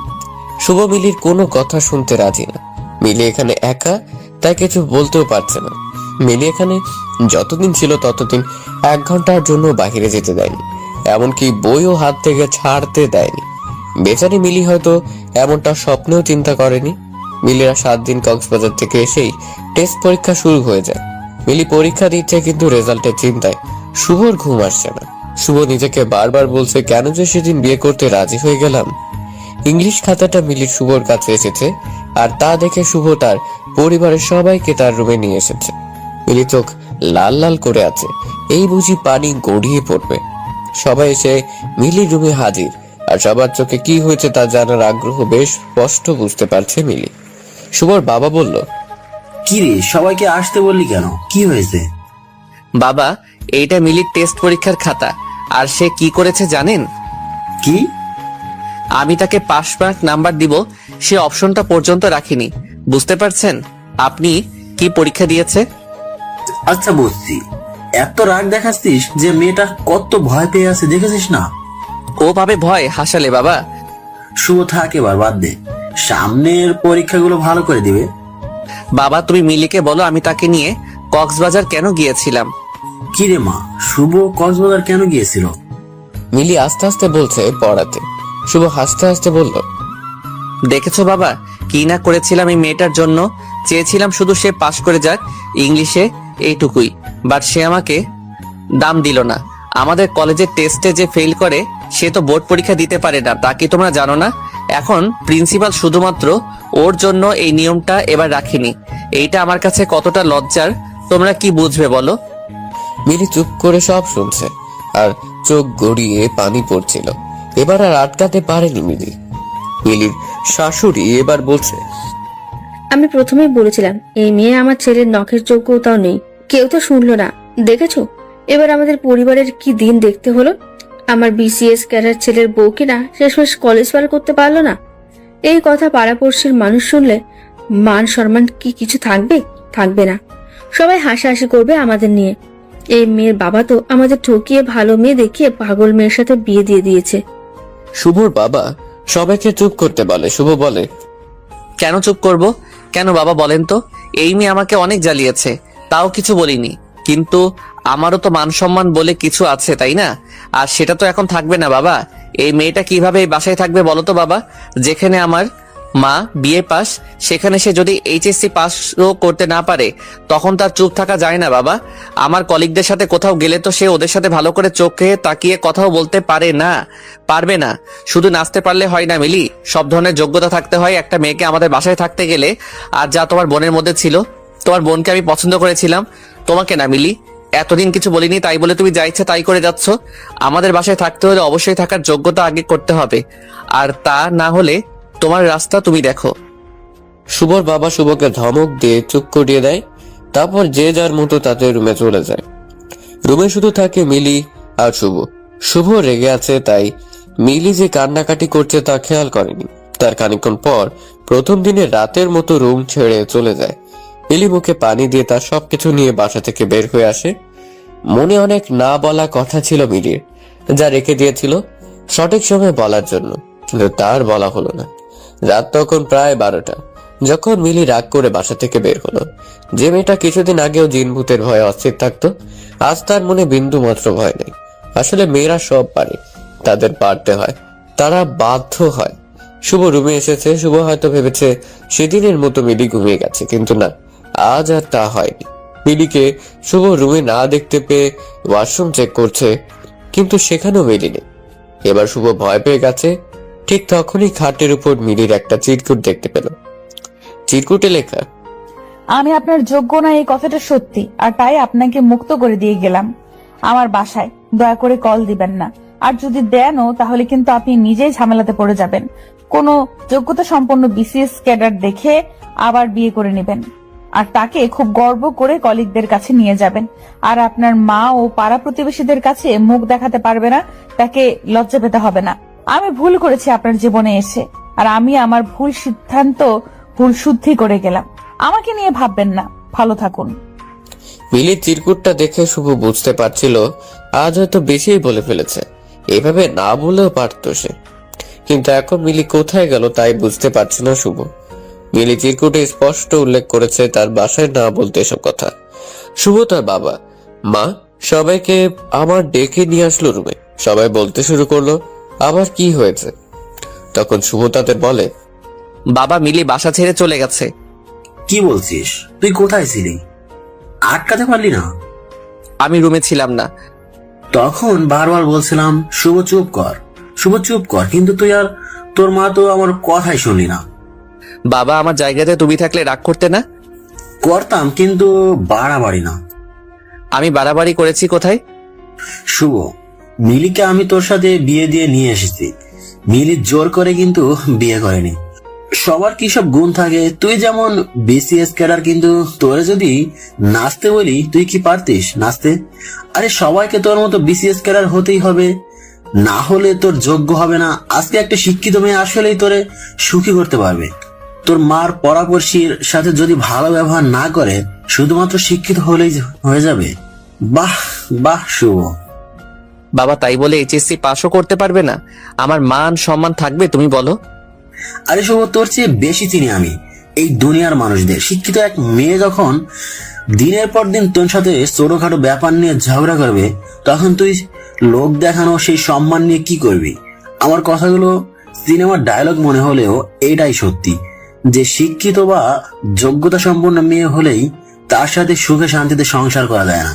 C: শুভ মিলির কোনো কথা শুনতে রাজি না। মিলি এখানে একা, তাই কিছু বলতেও পারছে না। মিলি এখানে যতদিন ছিল ততদিন 1 ঘন্টার জন্য বাহিরে যেতে দেয়নি, এমনকি বইও হাত থেকে ছাড়তে দেয়নি। বেচারি মিলি হয়তো এমনটা স্বপ্নেও চিন্তা করেনি। মিলিরা 7 দিন কক্সবাজার থেকে এসেই টেস্ট পরীক্ষা শুরু হয়ে যায়। মিলি পরীক্ষা দিচ্ছে, কিন্তু রেজাল্টের চিন্তায় শুভর ঘুম আসছে না। শুভ নিজেকে বারবার বলছে কেন যে সেদিন বিয়ে করতে রাজি হয়ে গেলাম। ইংলিশ খাতাটা মিলির শুভর কাছে এসেছে, আর তা দেখে শুভ তার পরিবারের সবাইকে তার রুমে নিয়ে এসেছে। মিলি চোখ লাল লাল করে আছে, এই বুঝি পানি গড়িয়ে পড়বে। সবাই এসে মিলির রুমে হাজির, আর সবার চোখে কি হয়েছে তা জানার আগ্রহ বেশ স্পষ্ট বুঝতে পারছে মিলি। শুভর বাবা বলল,
E: কি রে, সবাইকে আসতে বললি কেন, কি হয়েছে?
A: বাবা, এইটা মিলির টেস্ট পরীক্ষার খাতা, আর সে কি করেছে জানেন?
E: কি?
A: আমি তাকে পাস মার্ক নাম্বার দিব, সে অপশনটা পর্যন্ত রাখিনি। বুঝতে পারছেন আপনি কি পরীক্ষা দিয়েছে?
E: আচ্ছা বুঝছি, এত রাগ দেখাচ্ছিস যে মেয়েটা কত ভয় পেয়ে আছে দেখেছিস না?
A: ও ভাবে ভয় হাসালে বাবা।
E: শুভ থাক, এবার বাদ দে, সামনের পরীক্ষাগুলো ভালো করে দিবে।
A: বাবা তুমি মিলিকে বলো আমি তাকে নিয়ে কক্সবাজার কেন গিয়েছিলাম।
E: কি রে মা, শুভ কক্সবাজার কেন গিয়েছিল?
C: মিলি আস্তে আস্তে বলছে পড়াতে। শুভ হাসতে হাসতে বলল,
A: দেখেছো বাবা, কি না করেছিলাম এই মেয়েটার জন্য। চেয়েছিলাম শুধু সে পাশ করে যাক ইংলিশে, এইটুকুই। বাট সে আমাকে দাম দিল না। আমাদের কলেজের টেস্টে যে ফেল করে সে তো বোর্ড পরীক্ষা দিতে পারে না, তা কি তোমরা জানো না? এখন প্রিন্সিপাল শুধুমাত্র ওর জন্য এই নিয়মটা এবার রাখিনি। এইটা আমার কাছে কতটা লজ্জার তোমরা কি বুঝবে বলো?
C: মিলি চুপ করে সব শুনছে, আর চোখ গড়িয়ে পানি পড়ছিল। এবার আর আটকাতে পারেনি মিলি। মিলির শাশুড়ি এবার বলছে,
F: আমি প্রথমেই বলেছিলাম এই মেয়ে আমার ছেলের নখের যোগ্যতাও নেই, কেউ তো শুনলো না। দেখেছো এবার আমাদের পরিবারের কি দিন দেখতে হলো। আমার বিসিএস ক্যাডার ছেলের বউকে না শেষমেশ কলেজ পার করতে পারলো না। এই কথা পাড়াপড়শির মানুষ শুনলে মান সম্মান কি কিছু থাকবে? থাকবে না। সবাই হাসাহাসি করবে আমাদের নিয়ে। এই মেয়ের বাবা তো আমাদের ঠকিয়ে ভালো মেয়ে দেখিয়ে পাগল মেয়ের সাথে বিয়ে দিয়ে দিয়েছে।
C: শুভর বাবা সবাইকে চুপ করতে বলে। শুভ বলে,
A: কেন চুপ করব? কেন বাবা বলেন তো? এই মেয়ে আমাকে অনেক জ্বালিয়েছে, তাও কিছু বলিনি, কিন্তু আমারও তো মান সম্মান বলে কিছু আছে, তাই না? আর সেটা তো এখন থাকবে না বাবা। এই মেয়েটা কিভাবে এই বাসায় থাকবে বলো তো বাবা? যেখানে আমার মা বিএ পাস, সেখানে সে যদি এইচএসসি পাসও করতে না পারে, তখন তার চুপ থাকা যায় না বাবা। আমার কলিগদের সাথে কোথাও গেলে তো সে ওদের সাথে ভালো করে চোখে তাকিয়ে কথাও বলতে পারে না, পারবে না। শুধু নাচতে পারলে হয় না মিলি, সব ধরনের যোগ্যতা থাকতে হয় একটা মেয়েকে আমাদের বাসায় থাকতে গেলে। আর যা তোমার বোনের মধ্যে ছিল, তোমার বোনকে আমি পছন্দ করেছিলাম, তোমাকে না মিলি। এতদিন কিছু বলিনি তাই বলে তুমি যা ইচ্ছে তাই করে যাচ্ছ। আমাদের বাসায় থাকতে হলে অবশ্যই থাকার যোগ্যতা আগে করতে হবে, আর তা না হলে তোমার রাস্তা তুমি দেখো।
C: শুভর বাবা শুভকে ধমক দিয়ে চুপ করিয়ে দেয়। তারপর যে যার মতো তাদের রুমে চলে যায়। রুমে শুধু থাকে মিলি আর শুভ। শুভ রেগে আছে, তাই মিলি যে কান্নাকাটি করছে তা খেয়াল করেনি। তার খানিকক্ষণ পর প্রথম দিনে রাতের মতো রুম ছেড়ে চলে যায়। মিলি মুখে পানি দিয়ে তার সবকিছু নিয়ে বাসা থেকে বের হয়ে আসে। মনে অনেক না বলা কথা ছিল মিলির, যা রেখে দিয়েছিল সঠিক সময় বলার জন্য, কিন্তু তার বলা হলো না। রাত তখন প্রায় 12টা যখন মিলি রাগ করে বাসা থেকে বের হলো। যে মেয়েটা কিছুদিন আগেও জিন ভূতের ভয়ে অস্থির থাকতো, আজ তার মনে বিন্দু মাত্র ভয় নেই। আসলে মেয়েরা সব পারে, তাদের পারতে হয়, তারা বাধ্য হয়। শুভ রুমে এসেছে। শুভ হয়তো ভেবেছে সেদিনের মতো মিলি ঘুমিয়ে গেছে, কিন্তু না, আজ আর তা হয়নি। মিলিকে শুভ রুমে না দেখতে পেয়ে ওয়াশরুম চেক করছে, কিন্তু সেখানেও মিলি নেই। এবার শুভ ভয় পেয়ে গেছে। ঠিক তখনই খাটের উপর মিলির একটা চিরকুট দেখতে পেল। চিরকুটে লেখা,
B: আমি আপনার যোগ্য না এই কথাটা সত্যি, আর তাই আপনাকে মুক্ত করে দিয়ে গেলাম আমার বাসায়। দয়া করে কল দিবেন না, আর যদি দেনও তাহলে কিন্তু আপনি নিজেই ঝামেলাতে পড়ে যাবেন। কোনো যোগ্যতা সম্পন্ন বিসিএস ক্যাডার দেখে আবার বিয়ে করে নেবেন, আর তাকে খুব গর্ব করে কলিগদের কাছে নিয়ে যাবেন। আর আপনার মা ও পাড়া প্রতিবেশীদের কাছে মুখ দেখাতে পারবে না, তাকে লজ্জা পেতে হবে না। আমি ভুল করেছি আপনার জীবনে এসে, আর আমি আমার ভুল সিদ্ধান্ত ভুল শুদ্ধি করে গেলাম। আমাকে নিয়ে ভাববেন না, ভালো থাকুন।
C: মিলির চিরকুটটা দেখে শুভ বুঝতে পারছিল আজ হয়তো বেশিই বলে ফেলেছে। এভাবে না বলেও পারত সে, কিন্তু এখন মিলি কোথায় গেল তাই বুঝতে পারছে না শুভ। মিলি চিরকুটে স্পষ্ট উল্লেখ করেছে তার বাসায় না বলতে এসব কথা। শুভ তার বাবা মা সবাইকে আমার ডেকে নিয়ে আসলো রুমে। সবাই বলতে শুরু করলো আবার কি হয়েছে। তখন শুভ তাদের বলে,
A: বাবা মিলি বাসা ছেড়ে চলে গেছে।
E: কি বলছিস? তুই কোথায় ছিলি? আটকাতে পারলি না?
A: আমি রুমে ছিলাম না।
E: তখন বারবার বলছিলাম শুভ চুপ কর, শুভ চুপ কর, কিন্তু তুই আর তোর মা তো আমার কথাই শুনলি না।
A: বাবা আমার জায়গাতে তুমি থাকলে রাগ করতে না?
E: করতাম, কিন্তু বাড়াবাড়ি না।
A: আমি বাড়াবাড়ি করেছি কোথায়?
E: শুভ, মিলিকে আমি তোর সাথে বিয়ে দিয়ে নিয়ে এসেছি। মিলি জোর করে কিন্তু বিয়ে করেনি। সবার কি সব গুণ থাকে, তুই যেমন বিসিএস ক্যাডার, কিন্তু তোরে যদি নাচতে বলি তুই কি পারতিস নাচতে? আরে সবাইকে তোর মতো বিসিএস ক্যাডার হতেই হবে, না হলে তোর যোগ্য হবে না। আজকে একটা শিক্ষিত মেয়ে আসলেই তোরে সুখী করতে পারবে। তোর মার পরামর্শীর সাথে যদি ভালো ব্যবহার না করে, শুধুমাত্র শিক্ষিত হলেই হয়ে যাবে। বাহ বাহ শুভ।
A: বাবা তাই বলে এইচএসসি পাসও করতে পারবে না? আমার মান সম্মান থাকবে তুমি বলো?
E: আরে শুভ, তোর চেয়ে বেশি চিনি আমি এই দুনিয়ার মানুষদের। শিক্ষিত এক মেয়ে যখন দিনের পর দিন তোর সাথে ছোটখাটো ব্যাপার নিয়ে ঝগড়া করবে, তখন তুই লোক দেখানো সেই সম্মান নিয়ে কি করবি? আমার কথাগুলো সিনেমার ডায়লগ মনে হলেও এটাই সত্যি, যে শিক্ষিত বা যোগ্যতা সম্পন্ন মেয়ে হলেই তার সাথে সুখে শান্তিতে সংসার করা যায় না।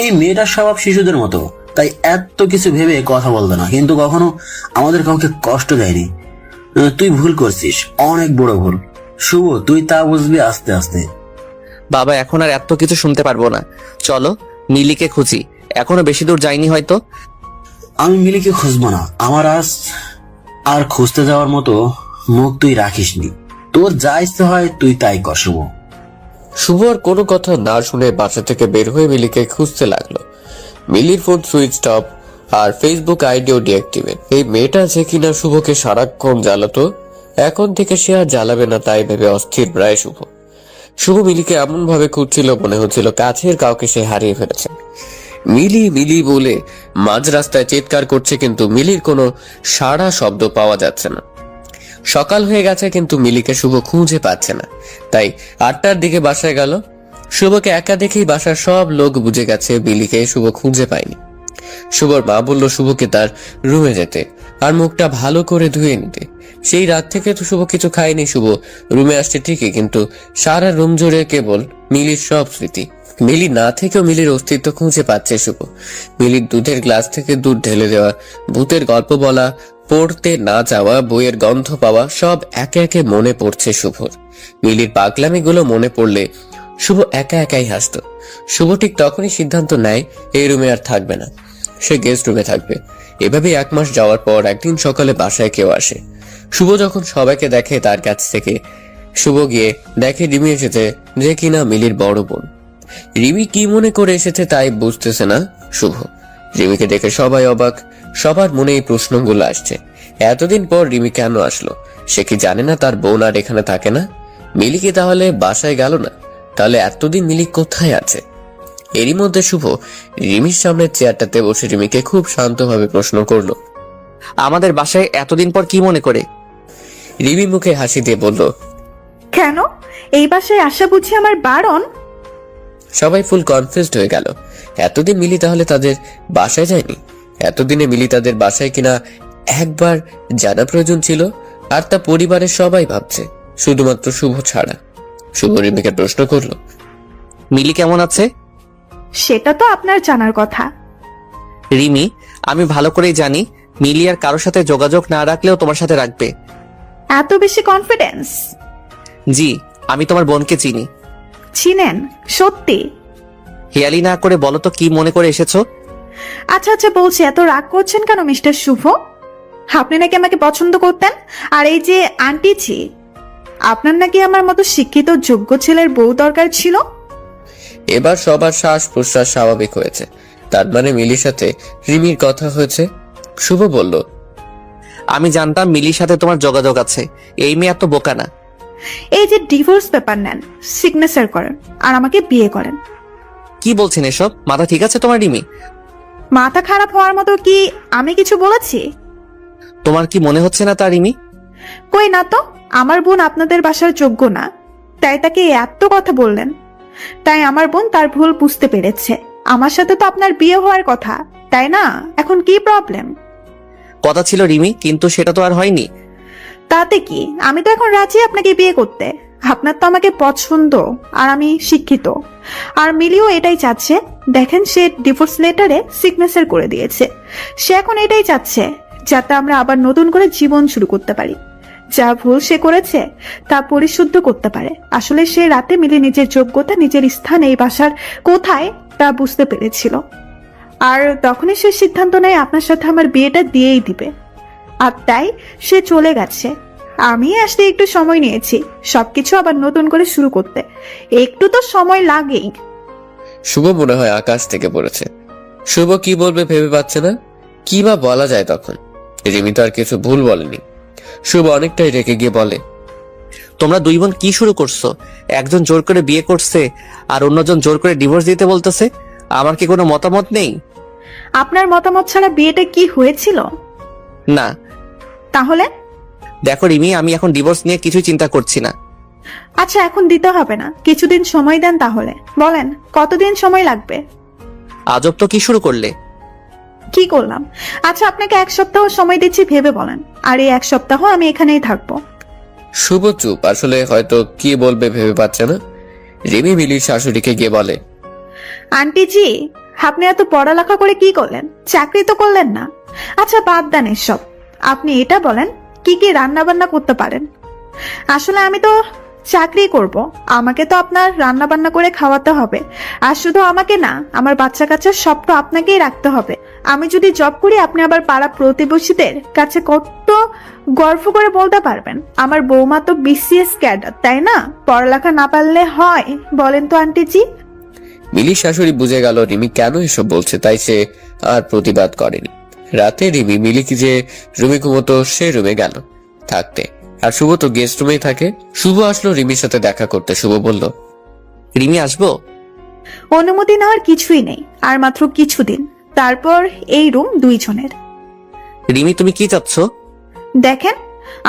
E: এই মেয়েটার স্বভাব শিশুদের মতো, তাই এত কিছু ভেবে কথা বলতো না, কিন্তু কখনো আমাদের কাউকে কষ্ট দেয়নি। তুই ভুল করছিস, অনেক বড় ভুল। শুভ, তুই তা বুঝবি আস্তে আস্তে।
A: বাবা এখন আর এত কিছু শুনতে পারবো না, চলো মিলিকে খুঁজি। এখনো বেশি দূর যাইনি হয়তো।
E: আমি মিলিকে খুঁজবো না, আমার আজ আর খুঁজতে যাওয়ার মতো মুখ তুই রাখিসনি। তোর যা ইচ্ছে হয় তুই তাই কর শুভ।
C: শুভ আর কোনো কথা না শুনে বাসা থেকে বের হয়ে মিলিকে খুঁজতে লাগলো। মিলির ফোন সুইচ অফ আর ফেসবুক আইডিও ডিঅ্যাক্টিভেট। এই মেয়েটা আছে কিনা শুভকে সারাক্ষণ জ্বালাতো, এখন থেকে সে আর জ্বালাবে না তাই ভেবে অস্থির প্রায় শুভ। শুভ মিলিকে এমন ভাবে খুঁজছিল মনে হচ্ছিল কাছের কাউকে সে হারিয়ে ফেলেছে। মিলি মিলি বলে মাঝ রাস্তায় চিৎকার করছে, কিন্তু মিলির কোনো সাড়া শব্দ পাওয়া যাচ্ছে না। সকাল হয়ে গেছে কিন্তু মিলিকে শুভ খুঁজে পাচ্ছে না, তাই 8টার দিকে বাসায় গেল। শুভকে একা দেখেই বাসার সব লোক বুঝে গেছে মিলিকে শুভ খুঁজে পায়নি। শুভর মা বলল শুভকে তার রুমে যেতে আর মুখটা ভালো করে ধুয়ে নিতে। সেই রাত থেকে তো শুভ কিছু খায়নি। শুভ রুমে আসছে ঠিকই, কিন্তু সারা রুম জুড়ে কেবল মিলির সব স্মৃতি। মিলি না থেকেও মিলির অস্তিত্ব খুঁজে পাচ্ছে শুভ। মিলির দুধের গ্লাস থেকে দুধ ঢেলে দেওয়া, ভূতের গল্প বলা, পড়তে না যাওয়া, বইয়ের গন্ধ পাওয়া, সব একে একে মনে পড়ছে শুভর। মিলির পাগলামিগুলো মনে পড়লে শুভ একা একাই হাসত। শুভ ঠিক তখনই সিদ্ধান্ত নেয় এই রুমে আর থাকবে না, সে গেস্ট রুমে থাকবে। এভাবে 1 মাস যাওয়ার পর একদিন সকালে বাসায় কেউ আসে। শুভ যখন সবাইকে দেখে তার কাছ থেকে শুভ গিয়ে দেখে রিমি এসেছে, যে কিনা মিলির বড় বোন। রিমি কি মনে করে এসেছে তাই বুঝতেছে না শুভ। রিমিকে দেখে সবাই অবাক, সবার মনে এই প্রশ্নগুলো আসছে। এতদিন পর রিমি কেন আসলো? সে কি জানে না তার বোন আর এখানে থাকে না? মিলি কি তাহলে বাসায় গেল না? তাহলে এতদিন মিলি কোথায় আছে? এরই মধ্যে শুভ রিমির সামনের চেয়ারটাতে বসে রিমিকে খুব শান্তভাবে প্রশ্ন করলো,
H: আমাদের বাসায় এতদিন পর কি মনে করে?
C: রিমি মুখে হাসি দিয়ে বলল,
I: কেন এই বাসায় আসা বুঝি আমার বারণ?
C: সবাই ফুল কনফিউজড হয়ে গেল। এতদিন মিলি তাহলে তাদের বাসায় যায়নি? এতদিনে মিলি তাদের বাসায় কিনা একবার জানা প্রয়োজন ছিল, আর তা পরিবারের সবাই ভাবছে, শুধুমাত্র শুভ ছাড়া। শুভ রিমিকে প্রশ্ন করলো,
H: মিলি কেমন আছে?
I: সেটা তো আপনার জানার কথা।
H: রিমি, আমি ভালো করেই জানি মিলি আর কারোর সাথে যোগাযোগ না রাখলেও তোমার সাথে রাখবে।
I: এত বেশি কনফিডেন্স?
H: জি, আমি তোমার বোনকে চিনি।
I: চিনেন? সত্যি?
H: হেয়ালি না করে বলো তো কি মনে করে এসেছো?
I: আচ্ছা আচ্ছা বলছি, এত রাগ করছেন কেন মিস্টার শুভ? আপনি নাকি আমাকে পছন্দ করতেন, আর এই যে আন্টি জি, আপনার নাকি আমার মতো শিক্ষিত যোগ্য ছেলের বউ দরকার ছিল।
C: এবার সবার শ্বাস প্রশ্বাস স্বাভাবিক হয়েছে। তার মানে মিলির সাথে রিমির কথা হয়েছে। শুভ বলল,
H: আমি জানতাম মিলির সাথে তোমার যোগাযোগ আছে, এই মেয়ে এত বোকা না।
I: এই যে ডিভোর্স পেপার নেন, সিগনেচার করেন, আর আমাকে বিয়ে করেন।
H: কি বলছেন এসব? মাথা ঠিক আছে তোমার রিমি?
I: মাথা খারাপ হওয়ার মতো কি আমি কিছু বলেছি?
H: তোমার কি মনে হচ্ছে না তা রিমি?
I: কই না তো, আমার বোন আপনাদের বাসার যোগ্য না, তাই তাকে এত কথা বললেন। তাই আমার বোন তার ভুল বুঝতে পেরেছে। আমার সাথে তো আপনার বিয়ে হওয়ার কথা, তাই না? এখন কি প্রবলেম?
H: কথা ছিল রিমি, কিন্তু সেটা তো আর হয়নি।
I: তাতে কি, আমি তো এখন রাজি আপনাকে বিয়ে করতে। আপনার তো আমাকে পছন্দ, আর আমি শিক্ষিত, আর মিলিও এটাই চাচ্ছে। দেখেন, সে ডিভোর্স লেটারে সিগনেচার করে দিয়েছে। সে এখন এটাই চাচ্ছে যাতে আমরা আবার নতুন করে জীবন শুরু করতে পারি। যা ভুল সে করেছে তা পরিশুদ্ধ করতে পারে। আসলে সে রাতে মিলে নিজের যোগ্যতা, নিজের স্থান এই বাসার কোথায় তা বুঝতে পেরেছিল, আর তখনই সে সিদ্ধান্ত নেয় আপনার সাথে আমার বিয়েটা দিয়েই দিবে। আর তাই সে চলে গেছে। আমি আসতে একটু সময় নিয়েছি সবকিছু আবার নতুন করে শুরু করতে। একটু তো সময় লাগেই।
C: শুভ মনে হয় আকাশ থেকে পড়েছে। শুভ কি বলবে ভেবে পাচ্ছে না, কি বা বলা যায় তখন। রিমি তো আর কিছু ভুল বলেনি। শুভ অনেকটাই রেগে গিয়ে বলে,
H: তোমরা দুই বোন কি শুরু করছো? একজন জোর করে বিয়ে করছে আর অন্যজন জোর করে ডিভোর্স দিতে বলতেছে। আমার কি কোনো মতামত নেই?
I: আপনার মতামত ছাড়া বিয়েটা কি হয়েছিল?
H: না।
I: তাহলে?
H: দেখো রিমি, আমি এখন ডিভোর্স নিয়ে কিছু চিন্তা করছি না।
I: আচ্ছা, এখন দিতে হবে না, কিছুদিন সময় দেন। তাহলে বলেন কতদিন সময় লাগবে?
H: আজব তো, কি শুরু করলে?
I: কি করলাম? আচ্ছা, আপনাকে 1 সপ্তাহ সময় দিচ্ছি, ভেবে বলেন। আর এই 1 সপ্তাহ আমি এখানেই থাকবো।
C: শুভ চুপ, আসলে হয়তো কি বলবে ভেবে পাচ্ছে না। রিমি মিলির শাশুড়িকে গিয়ে বলে,
I: আন্টি জি, আপনি এত পড়ালেখা করে কি করলেন? চাকরি তো করলেন না। আচ্ছা, বাদ দেন এসব। আপনি এটা বলেন কি কি রান্না বান্না করতে পারেন? আসলে আমি তো চাকরি করব, আমাকে তো আপনার রান্না বান্না করে খাওয়াতে হবে। আর শুধু আমাকে না, আমার বাচ্চা কাচ্চা সব তো আপনাকেই রাখতে হবে। আমি যদি জব করি, আপনি আবার পাড়া প্রতিবেশীদের কাছে কত গর্ব করে বলতে পারবেন আমার বৌমা তো BCS ক্যাডার, তাই না? পড়ালেখা না পারলে হয় বলেন তো আন্টি জি?
C: মিলির শাশুড়ি বুঝে গেল রিমি কেন এসব বলছে, তাই সে আর প্রতিবাদ করেনি। রাতে রিমি মিলিকে যে রুমে ঘুমতো সে রুমে গেল থাকতে, আর শুভ তো গেস্ট রুমেই থাকে। শুভ আসলো রিমির সাথে দেখা করতে। শুভ বলল,
H: রিমি আসবো?
I: অনুমতি নেওয়ার কিছুই নেই, আর মাত্র কিছুদিন, তারপর এই রুম 2 জনের।
H: রিমি, তুমি কি চাচ্ছ?
I: দেখেন,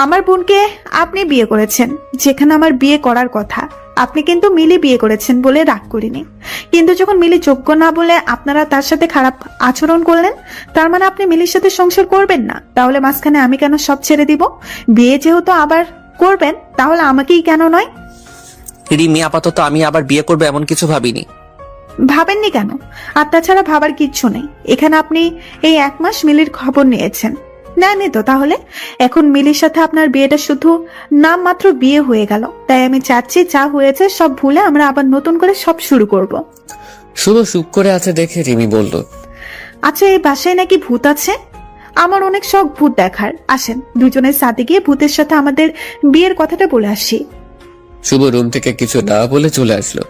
I: আমার বোনকে আপনি বিয়ে করেছেন, যেখানে আমার বিয়ে করার কথা। আপনি কিন্তু মিলি বিয়ে করেছেন বলে রাগ করিনি, কিন্তু যখন মিলি যোগ্য না বলে আপনারা তার সাথে খারাপ আচরণ করলেন, তার মানে আপনি মিলির সাথে সংসার করবেন না। তাহলে মাঝখানে আমি কেন সব ছেড়ে দিব? বিয়ে যেহেতু আবার করবেন, তাহলে আমাকেই কেন নয়?
H: রিমি, আপাতত আমি আবার বিয়ে করবো এমন কিছু ভাবিনি।
I: ভাবেননি কেন? আর তাছাড়া ভাবার কিচ্ছু নেই। এখানে আপনি এই 1 মাস মিলির খবর নিয়েছেন, নেননি তো? তাহলে এখন মিলির সাথে আপনার বিয়েটা শুধু নাম মাত্র বিয়ে হয়ে গেল। তাই আমি চাচ্ছি যা হয়েছে সব ভুলে আমরা আবার নতুন করে সব শুরু করব।
C: শুভ চুপ করে আছে দেখে রিমি বলল,
I: আচ্ছা, এই বাসায় নাকি ভূত আছে? আমার অনেক শখ ভূত দেখার। আসেন দুজনের সাথে গিয়ে ভূতের সাথে আমাদের বিয়ের কথাটা বলে আসি।
C: শুভ রুম থেকে কিছু না বলে চলে আসলো।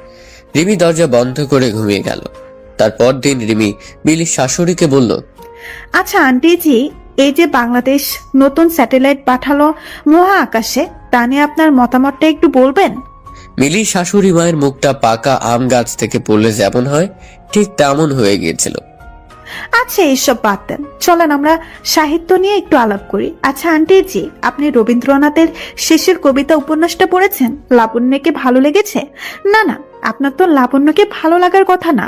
C: রিমি দরজা বন্ধ করে ঘুমিয়ে গেল। তারপর দিন রিমি মিলির শাশুড়িকে বলল,
I: আচ্ছা আন্টিজি, এই যে বাংলাদেশ নতুন স্যাটেলাইট পাঠালো মহা আকাশে, তা নিয়ে আপনার মতামতটা একটু বলবেন?
C: মিলির শাশুড়ি মায়ের মুখটা পাকা আম গাছ থেকে পড়লে যেমন হয় ঠিক তেমন হয়ে গিয়েছিল।
I: আচ্ছা এইসব বাদ দেন, চলেন আমরা সাহিত্য নিয়ে একটু আলাপ করি। আচ্ছা আন্টিজি, আপনি রবীন্দ্রনাথের শেষের কবিতা উপন্যাসটা পড়েছেন? লাবণ্যকে ভালো লেগেছে? না না, আপনার তো লাবণ্যকে ভালো লাগার কথা না।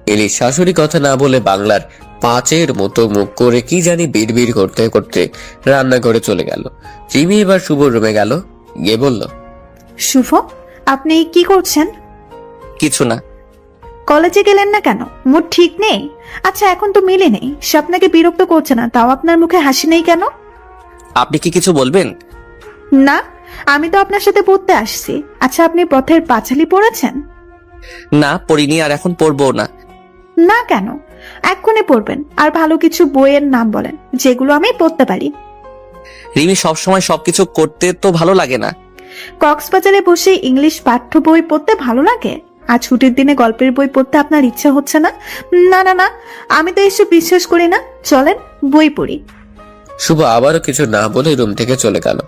C: মিলির শাশুড়ি কথা না বলে বাংলার 5-এর মতো মুখ করে কি জানি বিড়বিড় করতে করতে রান্নাঘরে চলে গেল। রিমি এবার শুভর রুমে গেল, গিয়ে বলল,
I: শুভ, আপনি কি করছেন?
H: কিছু না।
I: কলেজে গেলেন না কেন? মুড ঠিক নেই? আচ্ছা এখন তো মিলে নেই, সে আপনাকে বিরক্ত করছে না, তাও আপনার মুখে হাসি নেই কেন?
H: আপনি কি কিছু বলবেন?
I: না, আমি তো আপনার সাথে পড়তে আসছি। আচ্ছা আপনি পথের পাঁচালী পড়েছেন?
H: না, পড়িনি, আর এখন পড়বো না।
I: না কেন? এক্ষুনি পড়বেন। আর ভালো কিছু বইয়ের নাম বলেন যেগুলো আমি পড়তে পারি।
H: রিমি, সবসময় সবকিছু করতে তো ভালো লাগে না।
I: কক্সবাজারে বসে ইংলিশ পাঠ্য বই পড়তে ভালো লাগে, আর ছুটির দিনে গল্পের বই পড়তে আপনার ইচ্ছা হচ্ছে না? না না না, আমি তো এসব বিশ্বাস করি না। চলেন বই পড়ি।
C: শুভ আবারও কিছু না বলে রুম থেকে চলে গেল।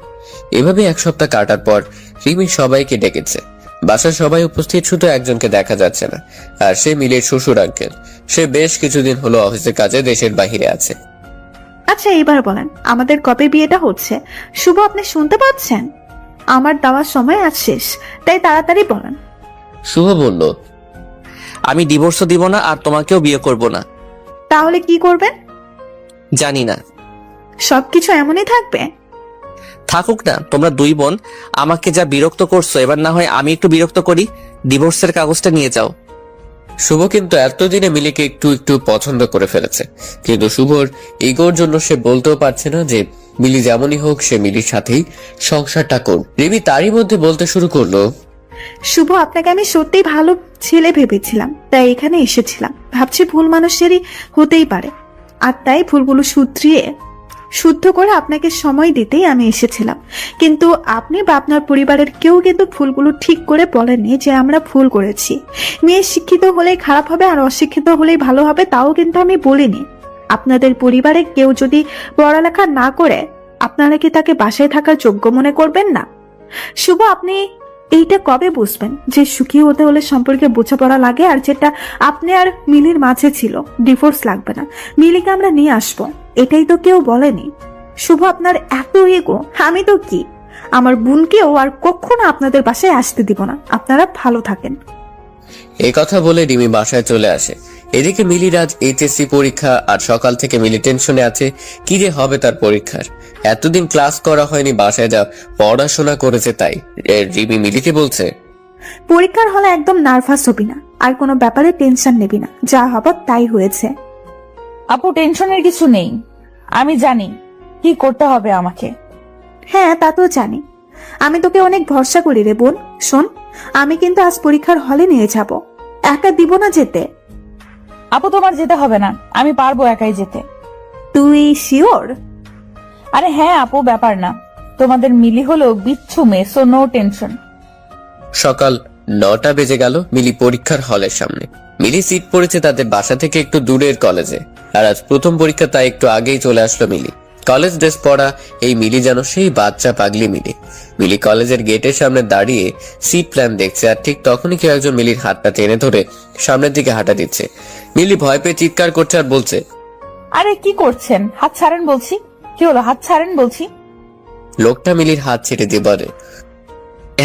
C: এভাবে 1 সপ্তাহ কাটার পর রিমি সবাইকে ডেকেছে। বাসার সবাই উপস্থিত, শুধু একজনকে দেখা যাচ্ছে না, আর সে মিলির শ্বশুর আঙ্কেল। সে বেশ কিছুদিন হলো অফিসের কাজে দেশের বাইরে আছে।
I: আচ্ছা এবার বলেন, আমাদের কবে বিয়েটা হচ্ছে? শুভ, আপনি শুনতে পাচ্ছেন? আমার দেওয়ার সময় আজ শেষ, তাই তাড়াতাড়ি বলেন।
C: শুভ বলল,
H: আমি ডিভোর্সও দিব না, আর তোমাকেও বিয়ে করব না।
I: তাহলে কি করবেন?
H: জানি না।
I: সবকিছু এমনই থাকবে?
H: থাকুক না, তোমরা 2 বোন আমাকে যা বিরক্ত করছো, এবার না হয় আমি একটু বিরক্ত করি। ডিভোর্সের কাগজটা নিয়ে যাও।
C: শুভ কিন্তু এতদিনে মিলিকে একটু একটু পছন্দ করে ফেলেছে, কিন্তু শুভর ইগোর জন্য সে বলতেও পারছে না যে মিলি যেমনই হোক সে মিলির সাথেই সংসারটা করবে। রিমি তারই মধ্যে বলতে শুরু করলো,
I: শুভ, আপনাকে আমি সত্যিই ভালো ছেলে ভেবেছিলাম, তাই এখানে এসেছিলাম। ভাবছি ভুল মানুষেরই হতেই পারে, আর তাই ভুলগুলো শুদ্ধ করে আপনাকে সময় দিতেই আমি এসেছিলাম। কিন্তু আপনি বা আপনার পরিবারের কেউ কিন্তু ভুলগুলো ঠিক করে বলেননি যে আমরা ভুল করেছি। মেয়ে শিক্ষিত হলেই খারাপ হবে আর অশিক্ষিত হলেই ভালো হবে, তাও কিন্তু আমি বলিনি। আপনাদের পরিবারের কেউ যদি পড়ালেখা না করে, আপনারা কি তাকে বাসায় থাকার যোগ্য মনে করবেন না? শুভ, আপনি এইটা কবে বুঝবেন যে সুখী হতে হলে সম্পর্কে বোঝাপড়া লাগে, আর যেটা আপনি আর মিলির মাঝে ছিল, ডিভোর্স লাগবে না, মিলিকে আমরা নিয়ে আসবো, এটাই তো কেউ বলেনি। শুভ, আপনার এত ইগো। আমি তো কি, আমার বোনকেও আর কখনো আপনাদের বাসায় আসতে দিব না। আপনারা ভালো থাকেন।
C: এই কথা বলে রিমি বাসায় চলে আসে। এদিকে মিলির আজ এইচএসসি পরীক্ষা, আর সকাল থেকে মিলি টেনশনে আছে কি যে হবে তার পরীক্ষার। এতদিন ক্লাস করা হয়নি, বাসায় যা পড়াশোনা করেছে তাই। রিমি মিলিকে বলছে,
I: পরীক্ষার হলে একদম নার্ভাস হবি না, আর কোনো ব্যাপারে টেনশন নেবি না, যা হবার তাই হয়েছে।
B: আপু, টেনশনের কিছু নেই, আমি জানি কি করতে হবে আমাকে।
I: হ্যাঁ তা তো জানি, আমি তোকে অনেক ভরসা করি রে বোন। শোন, আমি কিন্তু আজ পরীক্ষার হলে নিয়ে যাব, একা দিব না যেতে।
B: আপু, তোমার যেতে হবে না, আমি পারবো একাই যেতে।
I: তুই শিওর?
B: আরে হ্যাঁ আপু, ব্যাপার না, তোমাদের মিলি হলো বিচ্ছু মেয়ে, সো নো টেনশন।
C: সকাল 9টা বেজে গেল। মিলি পরীক্ষার হলের সামনে। মিলি সিট পড়েছে তাদের বাসা থেকে একটু দূরের কলেজে, আর আজ প্রথম পরীক্ষা, তাই একটু আগেই চলে আসলো মিলি। কলেজ ড্রেস পরা এই মিলি যেন সেই বাচ্চা পাগলি মিলি। মিলি কলেজের গেটের সামনে দাঁড়িয়ে সিট প্ল্যান দেখছে, আর ঠিক তখনই কেউ একজন মিলির হাতটা টেনে ধরে সামনের দিকে হাঁটা দিচ্ছে। মিলি ভয় পেয়ে চিৎকার করছে আর বলছে,
B: আরে কি করছেন? হাত ছাড়েন বলছি। কি হলো? হাত ছাড়েন বলছি।
C: লোকটা মিলির হাত ছেড়ে দিয়ে বলে,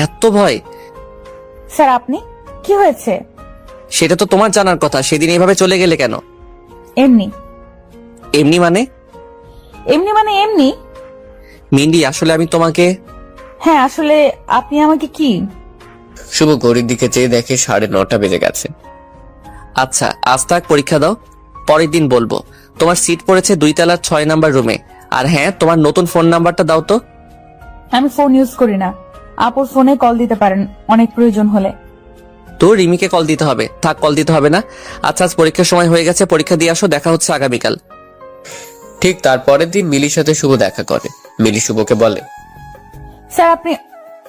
H: এত ভয়?
B: স্যার আপনি কি হয়েছে?
H: সেটা তো তোমার জানার কথা। সেদিন এভাবে চলে গেলে কেন?
B: এমনি।
H: এমনি মানে?
B: এমনি মানে এমনি।
H: মিন্দি, আসলে আমি তোমাকে...
B: হ্যাঁ আসলে আপনি আমাকে কি?
C: শুভ ঘড়ির দিকে চেয়ে দেখে 9:30 বেজে গেছে।
H: আচ্ছা, আজ তাক পরীক্ষা দাও, পরের দিন বলবো। তোমার সিট পড়েছে 2 তলার 6 নাম্বার রুমে। আর হ্যাঁ, তোমার নতুন ফোন নাম্বারটা দাও তো।
B: আমি ফোন ইউজ করি না। আপুর ফোনে কল দিতে পারেন অনেক প্রয়োজন হলে।
H: তো রিমিকে কল দিতে হবে। থাক, কল দিতে হবে না। আচ্ছা, আজ পরীক্ষার সময় হয়ে গেছে, পরীক্ষা দিয়ে আসো, দেখা হচ্ছে আগামীকাল।
C: ঠিক তার পরের দিন মিলির সাথে শুভ দেখা করে। মিলি শুভকে বলে,
B: স্যার আপনি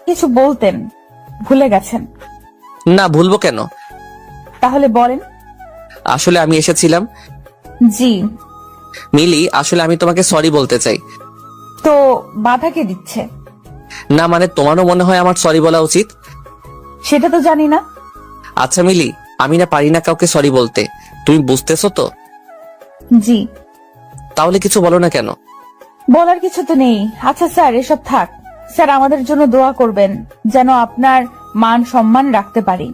B: কিছু বলতেন, ভুলে গেছেন।
H: না, ভুলবো কেন?
B: তাহলে বলেন।
H: আসলে আমি এসেছিলাম।
B: জি।
H: মিলি, আসলে আমি তোমাকে সরি বলতে চাই।
B: তো বাধা কে দিচ্ছে?
H: না মানে, তোমারও মনে হয় আমার সরি বলা উচিত?
B: সেটা তো জানি না।
H: আচ্ছা মিলি, আমি না পারি না কাউকে সরি বলতে, তুমি বুঝতেছো তো?
B: জি।
H: তাহলে কিছু বলো না কেন?
B: বলার কিছু তো নেই। আচ্ছা স্যার এসব থাক। স্যার আমাদের জন্য দোয়া করবেন যেন আপনার মান সম্মান রাখতে পারি।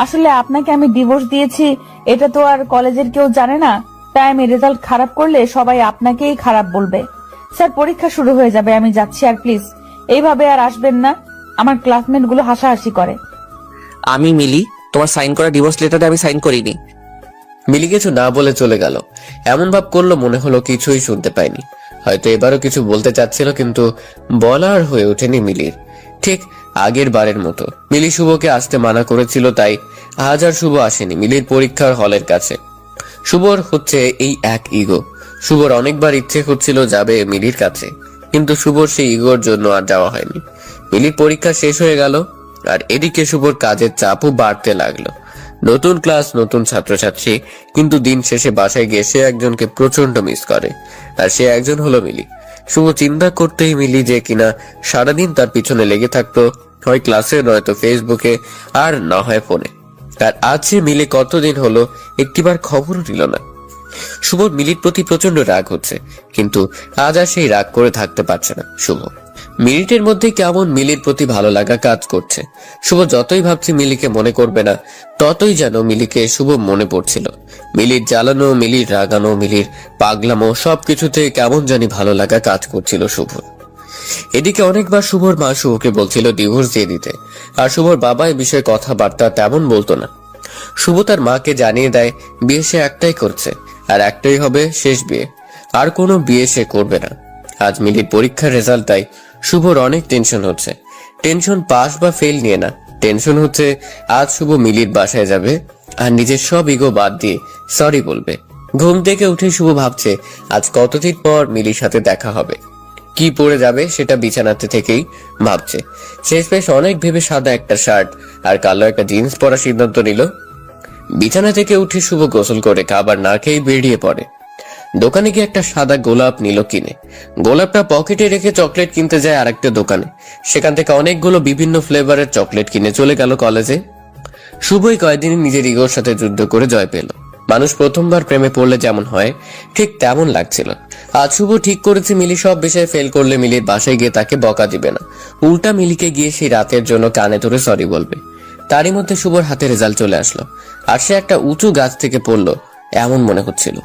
B: আসলে আপনাকে আমি ডিভোর্স দিয়েছি এটা তো আর কলেজের কেউ জানে না, তাই আমি রেজাল্ট খারাপ করলে সবাই আপনাকেই খারাপ বলবে। স্যার পরীক্ষা শুরু হয়ে যাবে, আমি যাচ্ছি। আর প্লিজ এইভাবে আর আসবেন না, আমার ক্লাসমেট গুলো হাসাহাসি করে।
H: আমি মিলি, তোমার সাইন করা ডিভোর্স লেটারে আমি সাইন করিনি।
C: মিলি কিছু না বলে চলে গেল। এমন ভাব করলো মনে হলো কিছুই শুনতে পায়নি। হয়তো এবারও কিছু বলতে চাচ্ছিল, কিন্তু বলার হয়ে ওঠেনি মিলির। ঠিক আগের বারের মতো মিলি শুভকে আসতে মানা করেছিল, তাই আজ আর শুভ আসেনি মিলির পরীক্ষার হলের কাছে। শুভর হচ্ছে এই এক ইগো। শুভর অনেকবার ইচ্ছে হচ্ছিল যাবে মিলির কাছে, কিন্তু শুভর সেই ইগোর জন্য আর যাওয়া হয়নি। মিলির পরীক্ষা শেষ হয়ে গেল, আর এদিকে শুভর কাজের চাপও বাড়তে লাগলো। নতুন ক্লাস, নতুন ছাত্রছাত্রী, কিন্তু দিন শেষে বাসায় গিয়ে সে একজনকে প্রচন্ড মিস করে, আর সে একজন হলো মিলি। শুভ চিন্তা করতেই মিলি যে কিনা সারাদিন তার পিছনে লেগে থাকতো, হয় ক্লাসে, নয়তো ফেসবুকে, আর না হয় ফোনে। আর আজ সে মিলি কতদিন হলো একটিবার খবরও নিল না। শুভর মিলির প্রতি প্রচন্ড রাগ হচ্ছে, কিন্তু আজ আর সেই রাগ করে থাকতে পারছে না শুভ। মিনিটের মধ্যে কেমন মিলির প্রতি ভালো লাগা কাজ করছে। শুভ যতই ভাবছে মিলিকে মনে করবে না, ততই যেন মিলিকে শুভ মনে পড়ছিল। মিলির জ্বালানো, মিলির রাগানো, মিলির পাগলামো, সবকিছুতে কেমন জানি ভালো লাগা কাজ করছিল শুভ। এদিকে অনেকবার শুভর মা শুভকে বলছিল ডিভোর্স দিয়ে দিতে, আর শুভর বাবা এ বিষয়ে কথাবার্তা তেমন বলতো না। শুভ তার মাকে জানিয়ে দেয় বিয়ে সে একটাই করছে, আর একটাই হবে শেষ বিয়ে, আর কোনো বিয়ে সে করবে না। আজ মিলির পরীক্ষার রেজাল্টটাই শুভর অনেক টেনশন হচ্ছে। টেনশন পাস বা ফেল নিয়ে না, টেনশন হচ্ছে আজ শুভ মিলির বাসায় যাবে আর নিজের সব ইগো বাদ দিয়ে সরি বলবে। ঘুম থেকে উঠে শুভ ভাবছে আজ কতদিন পর মিলির সাথে দেখা হবে, কি পরে যাবে সেটা বিছানাতে থেকেই ভাবছে। শেষমেশ অনেক ভেবে সাদা একটা শার্ট আর কালো একটা জিন্স পরার সিদ্ধান্ত নিল। বিছানা থেকে উঠে শুভ গোসল করে খাবার না খেয়ে বেরিয়ে পড়ে। দোকানে গিয়ে একটা সাদা গোলাপ নিল কিনে। গোলাপটা পকেটে রেখে চকলেট কিনতে যায় আরেকটা দোকানে। সেখান থেকে অনেকগুলো বিভিন্ন ফ্লেভারের চকলেট কিনে চলে গেল কলেজে। শুভই কয়েকদিন নিজের ইগোর সাথে যুদ্ধ করে জয় পেল। মানুষ প্রথমবার প্রেমে পড়লে যেমন হয় ঠিক তেমন লাগছিল। আজ শুভ ঠিক করেছে মিলি সব বিষয়ে ফেল করলে মিলির বাসায় গিয়ে তাকে বকা দিবে না, উল্টা মিলিকে গিয়ে সেই রাতের জন্য কানে ধরে সরি বলবে। তারই মধ্যে শুভর হাতে রেজাল্ট চলে আসলো, আর সে একটা উঁচু গাছ থেকে পড়লো এমন মনে হচ্ছিল।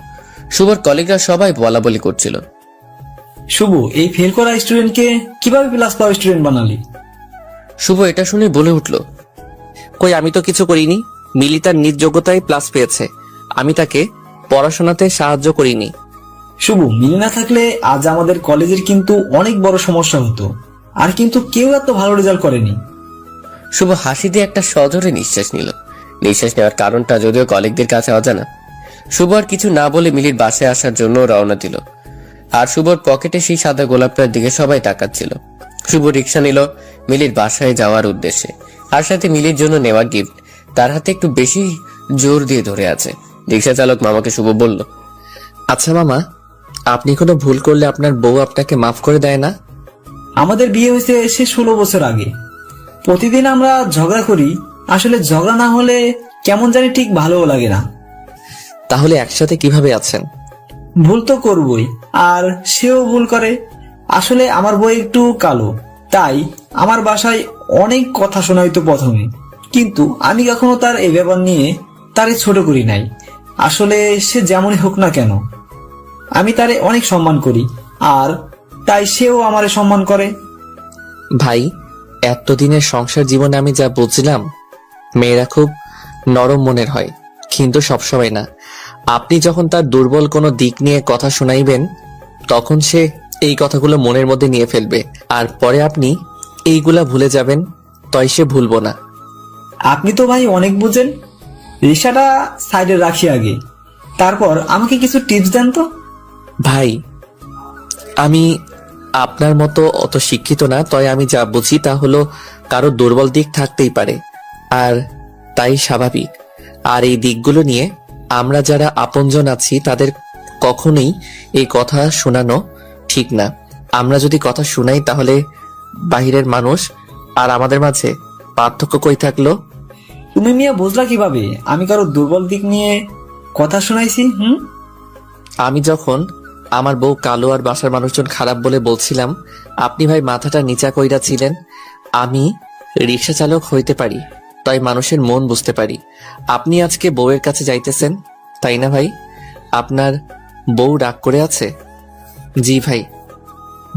C: শুভর কলিগরা সবাই বলা বলি করছিল,
J: শুভ এই ফেল করা স্টুডেন্টকে কিভাবে প্লাস পাওয়া স্টুডেন্ট বানালি?
H: শুভ এটা শুনে বলে উঠল, কই আমি তো কিছু করিনি, মিলি তার নিজ যোগ্যতায় প্লাস পেয়েছে, আমি তাকে পড়াশোনাতে সাহায্য করিনি।
J: শুভ মিলি না থাকলে আজ আমাদের কলেজের কিন্তু অনেক বড় সমস্যা হতো, আর কিন্তু কেউ এত ভালো রেজাল্ট করেনি।
C: শুভ হাসি দিয়ে একটা সজোরে নিঃশ্বাস নিল। নিঃশ্বাস নেওয়ার কারণটা যদিও কলিগদের কাছে অজানা। শুভ আর কিছু না বলে মিলির বাসায় আসার জন্য রওনা দিল, আর শুভর পকেটে সেই সাদা গোলাপটার দিকে সবাই তাকাচ্ছিল। শুভ রিক্সা নিল মিলির বাসায় যাওয়ার উদ্দেশ্যে, আর সাথে মিলির জন্য নেওয়া গিফট তার হাতে একটু বেশি জোর দিয়ে ধরে আছে। রিক্সা চালক মামাকে শুভ বলল,
H: আচ্ছা মামা, আপনি কোনো ভুল করলে আপনার বউ আপনাকে মাফ করে দেয় না?
J: আমাদের বিয়ে হয়েছে সে 16 বছর আগে। প্রতিদিন আমরা ঝগড়া করি, আসলে ঝগড়া না হলে কেমন জানি ঠিক ভালোও লাগে না।
H: তাহলে একসাথে কিভাবে আছেন?
J: ভুল তো করবই, আর সেও ভুল করে। আসলে আমার বউ একটু কালো, তাই আমার বাসায় অনেক কথা শোনাইতো প্রথমে, কিন্তু আমি কখনো তার এই ব্যাপার নিয়ে তারে ছোট করি নাই। আসলে সে যেমনই হোক না কেন, আমি তারে অনেক সম্মান করি, আর তাই সেও আমারে সম্মান করে।
H: ভাই, এতদিনের সংসার জীবনে আমি যা বুঝলাম, মেয়েরা খুব নরম মনের হয়, কিন্তু সবসময় না। আপনি যখন তার দুর্বল কোনো দিক নিয়ে কথা শোনাইবেন, তখন সে এই কথাগুলো মনের মধ্যে নিয়ে ফেলবে, আর পরে আপনি এইগুলা ভুলে যাবেন, তাই সে ভুলবো না।
J: আপনি তো ভাই অনেক বুঝেন। রিক্সাটা সাইডে রাখি আগে, তারপর আমাকে কিছু টিপস দেন তো।
H: ভাই, আমি আপনার মতো অত শিক্ষিত না, তাই আমি যা বুঝি তা হলো কারো দুর্বল দিক থাকতেই পারে, আর তাই স্বাভাবিক। আর এই দিকগুলো নিয়ে আমরা যারা আপনজন আছি তাদের কখনোই এই কথা শোনানো ঠিক না। আমরা যদি কথা শুনাই তাহলে বাহিরের মানুষ আর আমাদের মাঝে পার্থক্য কই থাকলো?
J: তুমি মিয়া বুঝলা কিভাবে আমি কারো দুর্বল দিক নিয়ে কথা শোনাইছি?
H: আমি যখন আমার বউ কালো আর বাসার মানুষজন খারাপ বলে বলছিলাম, আপনি ভাই মাথাটা নিচা কইরা ছিলেন। আমি রিক্সা চালক হইতে পারি, তাই মানুষের মন বুঝতে পারি। আপনি আজকে বউয়ের কাছে যাইতেছেন, তাই না ভাই? আপনার বউ রাগ করে আছে? জি ভাই।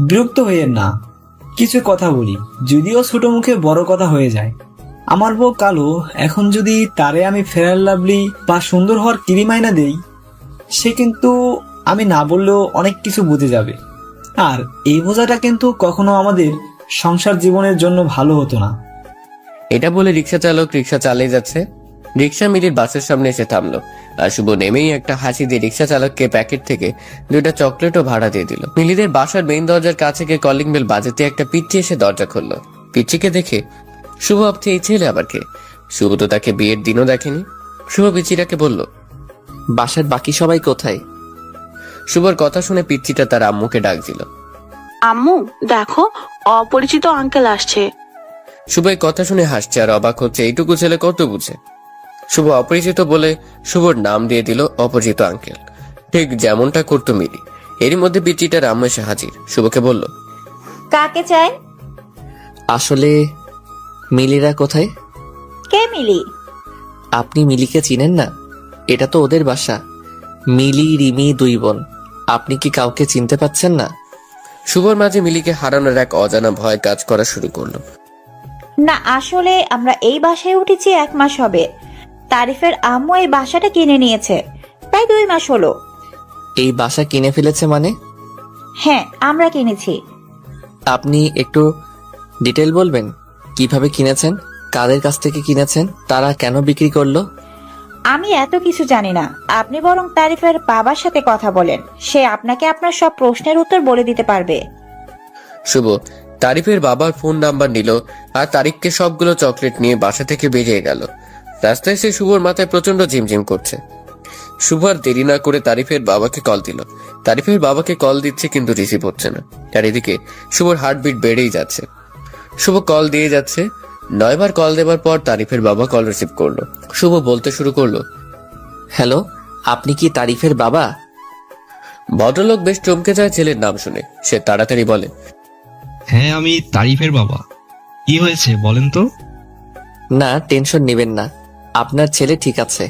J: বিরক্ত হইয়েন না, কিছু কথা বলি, যদিও ছোট মুখে বড় কথা হয়ে যায়। আমার বউ কালো, এখন যদি তারে আমি ফেয়ার লাভলি বা সুন্দর হওয়ার ক্রিম আইনা দেই, সে কিন্তু আমি না বললেও অনেক কিছু বুঝে যাবে, আর এই বোঝাটা কিন্তু কখনো আমাদের সংসার জীবনের জন্য ভালো হতো না।
C: এটা বলে রিক্সা চালক রিক্সা চালিয়ে যাচ্ছে। রিক্সা মিলির বাসের সামনে এসে থামলো, আর শুভ নেমেই একটা হাসি দিয়ে রিক্সা চালককে প্যাকেট থেকে 2টা চকলেটও ভাড়া দিয়ে দিল। মিলিদের বাসার মেইন দরজার কাছে গিয়ে কলিং বেল বাজাতে একটা পিচ্চি এসে দরজা খুললো। পিচ্চিকে দেখে শুভ ভাবছে এই ছেলে আবার কে? শুভ তো তাকে বিয়ের দিনও দেখেনি। শুভ পিচ্চিটাকে বলল,
H: বাসার বাকি সবাই কোথায়?
C: শুভর কথা শুনে পিচ্চিটা তার আম্মুকে ডাক দিল।
G: আম্মু দেখো, অপরিচিত আঙ্কেল আসছে।
C: শুভ এই কথা শুনে হাসছে আর অবাক হচ্ছে, এইটুকু ছেলে কত বুঝে। শুভ অপরিচিত বলে শুভর নাম দিয়ে দিল অপরিচিত আঙ্কেল, ঠিক যেমনটা করতো মিলি। এরই মধ্যে পিচ্চিটার আম্মু এসে হাজির। শুভকে বলল,
K: কাকে চাই?
H: আসলে মিলিরা কোথায়?
K: কে মিলি?
H: আপনি মিলিকে চিনেন না? এটা তো ওদের বাসা। মিলি, রিমি 2 বোন। আপনি কি কাউকে চিনতে পাচ্ছেন না?
C: শুভর মাঝে মিলিকে হারানোর এক অজানা ভয় কাজ করা শুরু করলো।
K: না, আসলে আমরা এই বাসায় উঠেছি 1 মাস হবে। তারিফের আম্মু এই বাসাটা কিনে নিয়েছে, প্রায় 2 মাস হলো।
H: এই বাসা কিনে ফেলেছে মানে?
K: হ্যাঁ, আমরা কিনেছি।
H: আপনি একটু ডিটেল বলবেন, কিভাবে কিনেছেন, কাদের কাছ থেকে কিনেছেন, তারা কেন বিক্রি করলো?
K: আমি এত কিছু জানি না, আপনি বরং তারিফের বাবার সাথে কথা বলেন, সে আপনাকে আপনার সব প্রশ্নের উত্তর বলে দিতে পারবে।
C: শুভ তারিফের বাবার ফোন নাম্বার নিল আর তারিফকে সবগুলো চকলেট নিয়ে বাসা থেকে বেরিয়ে গেল। রাস্তায় সে শুভর মাথায় প্রচন্ড ঝিমঝিম করছে। শুভ আর দেরি না করে তারিফের বাবাকে কল দিল। তারিফের বাবাকে কল দিচ্ছে কিন্তু রিসিভ হচ্ছে না, আর এদিকে শুভর হার্টবিট বেড়েই যাচ্ছে। শুভ কল দিয়ে যাচ্ছে, 9 বার কল দেওয়ার পর তারিফের বাবা কল রিসিভ করলো। শুভ বলতে শুরু করলো,
H: হ্যালো, আপনি কি তারিফের বাবা?
C: ভদ্রলোক বেশ চমকে যায় ছেলের নাম শুনে। সে তাড়াতাড়ি বলে,
L: হ্যাঁ, আমি তারিফের বাবা। কি হয়েছে বলেন তো?
H: না, টেনশন নেবেন না, আপনার ছেলে ঠিক আছে।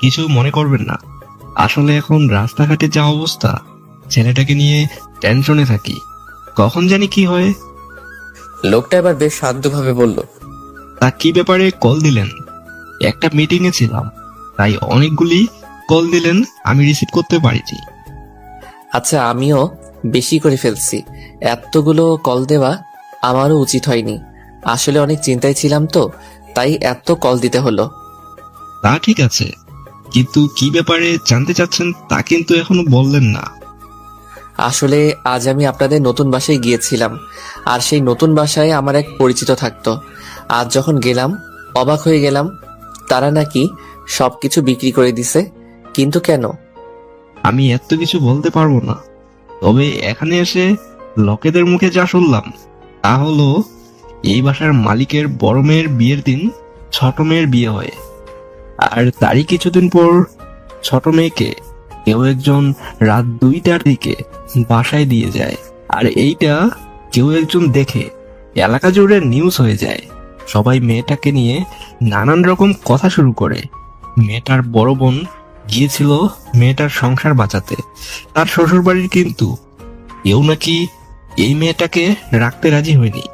L: কিছু মনে করবেন না, আসলে এখন রাস্তাঘাটে যা অবস্থা, ছেলেটাকে নিয়ে টেনশনে থাকি, কখন জানি কি হয়।
C: লোকটা এবার বেশ শান্তভাবে বলল,
L: তা কি ব্যাপারে কল দিলেন? একটা মিটিং এ ছিলাম, তাই অনেকগুলি কল দিলেন, আমি রিসিভ করতে পারিনি।
H: আচ্ছা, আমিও বেশি করে ফেলছি, এতগুলো কল দেওয়া আমারও উচিত হয়নি। আসলে অনেক চিন্তায় ছিলাম তো, তাই এত কল দিতে হলো।
L: তা ঠিক আছে, কিন্তু কি ব্যাপারে জানতে চাচ্ছেন তা কিন্তু এখনো বললেন না।
H: আসলে আজ আমি আপনাদের নতুন বাসায় গিয়েছিলাম, আর সেই নতুন বাসায় আমার এক পরিচিত থাকতো। আজ যখন গেলাম অবাক হয়ে গেলাম, তারা নাকি সবকিছু বিক্রি করে দিছে। কিন্তু কেন?
L: আমি এত কিছু বলতে পারবো না, তবে এখানে এসে লোকেদের মুখে যা শুনলাম তা হলো এই বাসার মালিকের বড় মেয়ের বিয়ের দিন ছোট মেয়ের বিয়ে হয়, আর তারই কিছুদিন পর ছোট মেয়েকে কেউ একজন রাত 2টার দিকে বাসায় দিয়ে যায়। আর এইটা কেউ একজন দেখে এলাকা জুড়ে নিউজ হয়ে যায়। সবাই মেয়েটাকে নিয়ে নানান রকম কথা শুরু করে। মেয়েটার বড় বোন গিয়েছিল মেয়েটার সংসার বাঁচাতে তার শ্বশুর বাড়ির, কিন্তু কেউ নাকি এই মেয়েটাকে রাখতে রাজি হয়নি।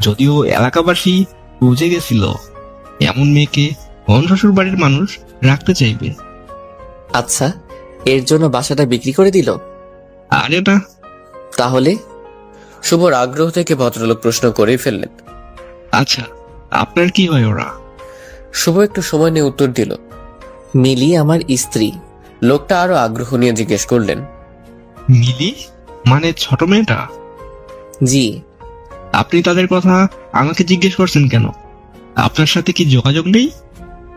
L: যদিও এলাকাবাসী বুঝে গেছিল এমন মেয়েকে কোন শ্বশুর বাড়ির মানুষ রাখতে চাইবে।
H: আচ্ছা, এর জন্য বাসাটা বিক্রি করে দিল?
L: আরে না,
H: তাহলে?
C: শুভর আগ্রহ থেকে ভদ্রলোক প্রশ্ন করেই ফেললেন।
L: আচ্ছা আপনার কি হয় ওরা?
C: শুভ একটু সময় নিয়ে উত্তর দিল।
H: মিলি আমার স্ত্রী।
C: লোকটা আরো আগ্রহ নিয়ে জিজ্ঞেস করলেন,
L: মিলি মানে ছোট মেয়েটা?
H: জি।
L: আপনি তাদের কথা আমাকে জিজ্ঞেস করছেন কেন? আপনার সাথে কি যোগাযোগ নেই?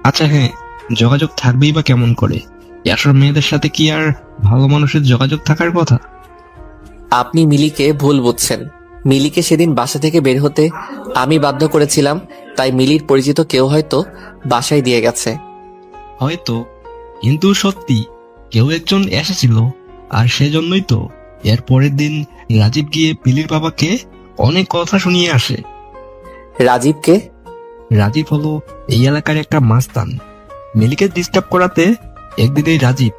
L: আচ্ছা হ্যাঁ, যোগাযোগ থাকবেই বা কেমন করে? এসব মেয়েদের সাথে কি আর ভালো মানুষের যোগাযোগ থাকার কথা?
H: আপনি মিলিকে ভুল বুঝছেন। মিলিকে সেদিন বাসা থেকে বের হতে আমি বাধ্য করেছিলাম, তাই মিলির পরিচিত কেউ হয়তো বাসায় দিয়ে গেছে।
L: হয়তো, কিন্তু সত্যি কেউ একজন এসেছিল। আর সেজন্যই তো এর পরের দিন রাজীব গিয়ে মিলির বাবাকে অনেক কথা শুনিয়ে আসে।
H: রাজীবকে?
L: রাজীব হলো এই এলাকার একটা মাস্তান। মিলিকে ডিস্টার্ব করাতে একদিন এই রাজীব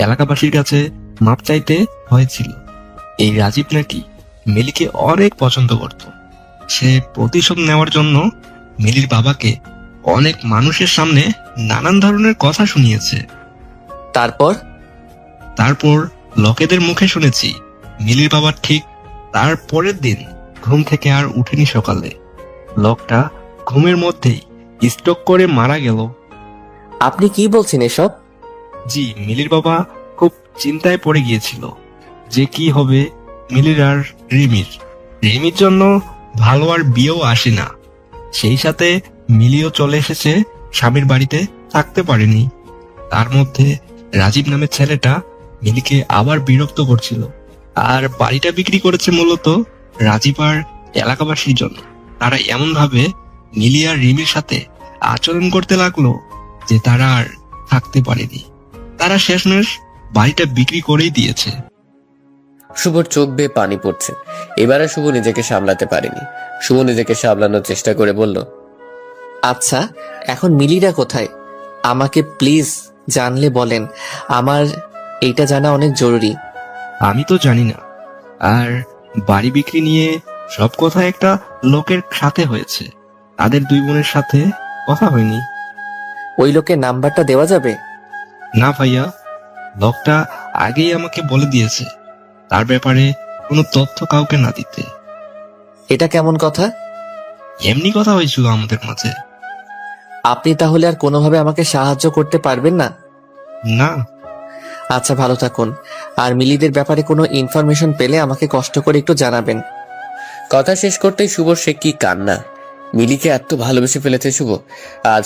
L: এলাকাবাসীর কাছে মাপ চাইতে হয়েছিল। এই রাজীব নাকি মিলিকে অনেক পছন্দ করত। সে প্রতিশোধ নেওয়ার জন্য মিলির বাবাকে অনেক মানুষের সামনে নানান ধরনের কথা শুনিয়েছে। তারপর লোকেদের মুখে শুনেছি মিলির বাবা ঠিক তার পরের দিন ঘুম থেকে আর উঠেনি সকালে। লোকটা ঘুমের মধ্যেই স্ট্রোক করে মারা গেল।
H: আপনি কি বলছেন এসব?
L: জি, মিলির বাবা খুব চিন্তায় পড়ে গিয়েছিল যে কি হবে মিলির আর রিমির জন্য ভালো আর বিয়েও আসে না। সেই সাথে মিলিও চলে এসেছে স্বামীর বাড়িতে, থাকতে পারেনি। তার মধ্যে রাজীব নামের ছেলেটা মিলিকে আবার বিরক্ত করছিল। আর বাড়িটা বিক্রি করেছে মূলত রাজীব আর এলাকাবাসীর জন্য। তারা এমন ভাবে মিলি আর রিমির সাথে আচরণ করতে লাগলো যে তারা আর থাকতে পারেনি। তারা শেষমেশ বাড়িটা বিক্রি করেই দিয়েছে।
C: শুভর চোখ বেয়ে পানি পড়ছে। এবারে শুভ নিজেকে সামলাতে পারেনি। শুভ নিজেকে সামলানোর চেষ্টা করে বলল,
H: আচ্ছা, এখন মিলিরা কোথায়? আমাকে প্লিজ জানলে বলেন, আমার এইটা জানা অনেক জরুরি।
L: আমি তো জানি না। আর বাড়ি বিক্রি নিয়ে সব কথা একটা লোকের সাথে হয়েছে, তাদের দুই বোনের সাথে কথা হয়নি।
H: ওই লোকের নাম্বারটা দেওয়া যাবে?
L: না ভাইয়া, লোকটা আগেই আমাকে বলে দিয়েছে তার ব্যাপারে কোনো তথ্য কাউকে না দিতে।
H: এটা কেমন কথা?
L: এমনি কথা হয়েছিল আমাদের মাঝে।
H: আপনি তাহলে আর কোনোভাবে আমাকে সাহায্য করতে পারবেন না?
L: না।
H: আচ্ছা, ভালো থাকুন। আর মিলিদের ব্যাপারে কোনো ইনফরমেশন পেলে আমাকে কষ্ট করে একটু জানাবেন।
C: কথা শেষ করতেই শুভর সে কি কান্না। মিলিকে এত ভালোবেসে ফেলেছে শুভ, আজ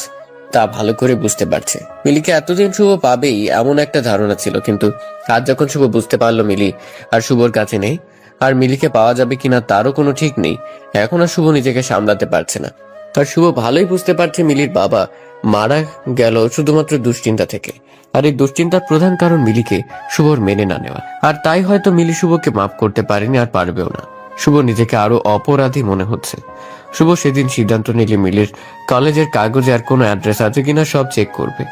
C: তা ভালো করে বুঝতে পারছে। মিলিকে এতদিন শুভ পাবেই এমন একটা ধারণা ছিল, কিন্তু আজ যখন শুভ বুঝতে পারলো মিলি আর শুভর কাছে নেই, আর মিলিকে পাওয়া যাবে কিনা তারও কোনো ঠিক নেই, এখন আর শুভ নিজেকে সামলাতে পারছে না। আর শুভ ভালোই বুঝতে পারছে মিলির বাবা মারা গেল শুধুমাত্র দুশ্চিন্তা থেকে। আর এই দুশ্চিন্তার প্রধান কারণ মিলিকে শুভর মেনে না নেওয়া। আর তাই হয়তো মিলি শুভকে মাফ করতে পারেনি, আর পারবেও না। শুভ নিজেকে আরো অপরাধী মনে হচ্ছে। শুভ সেদিন সিদ্ধান্ত নিলে মিলির কলেজের কাগজে আর কোনো অ্যাড্রেস আছে কিনা সব চেক করবে।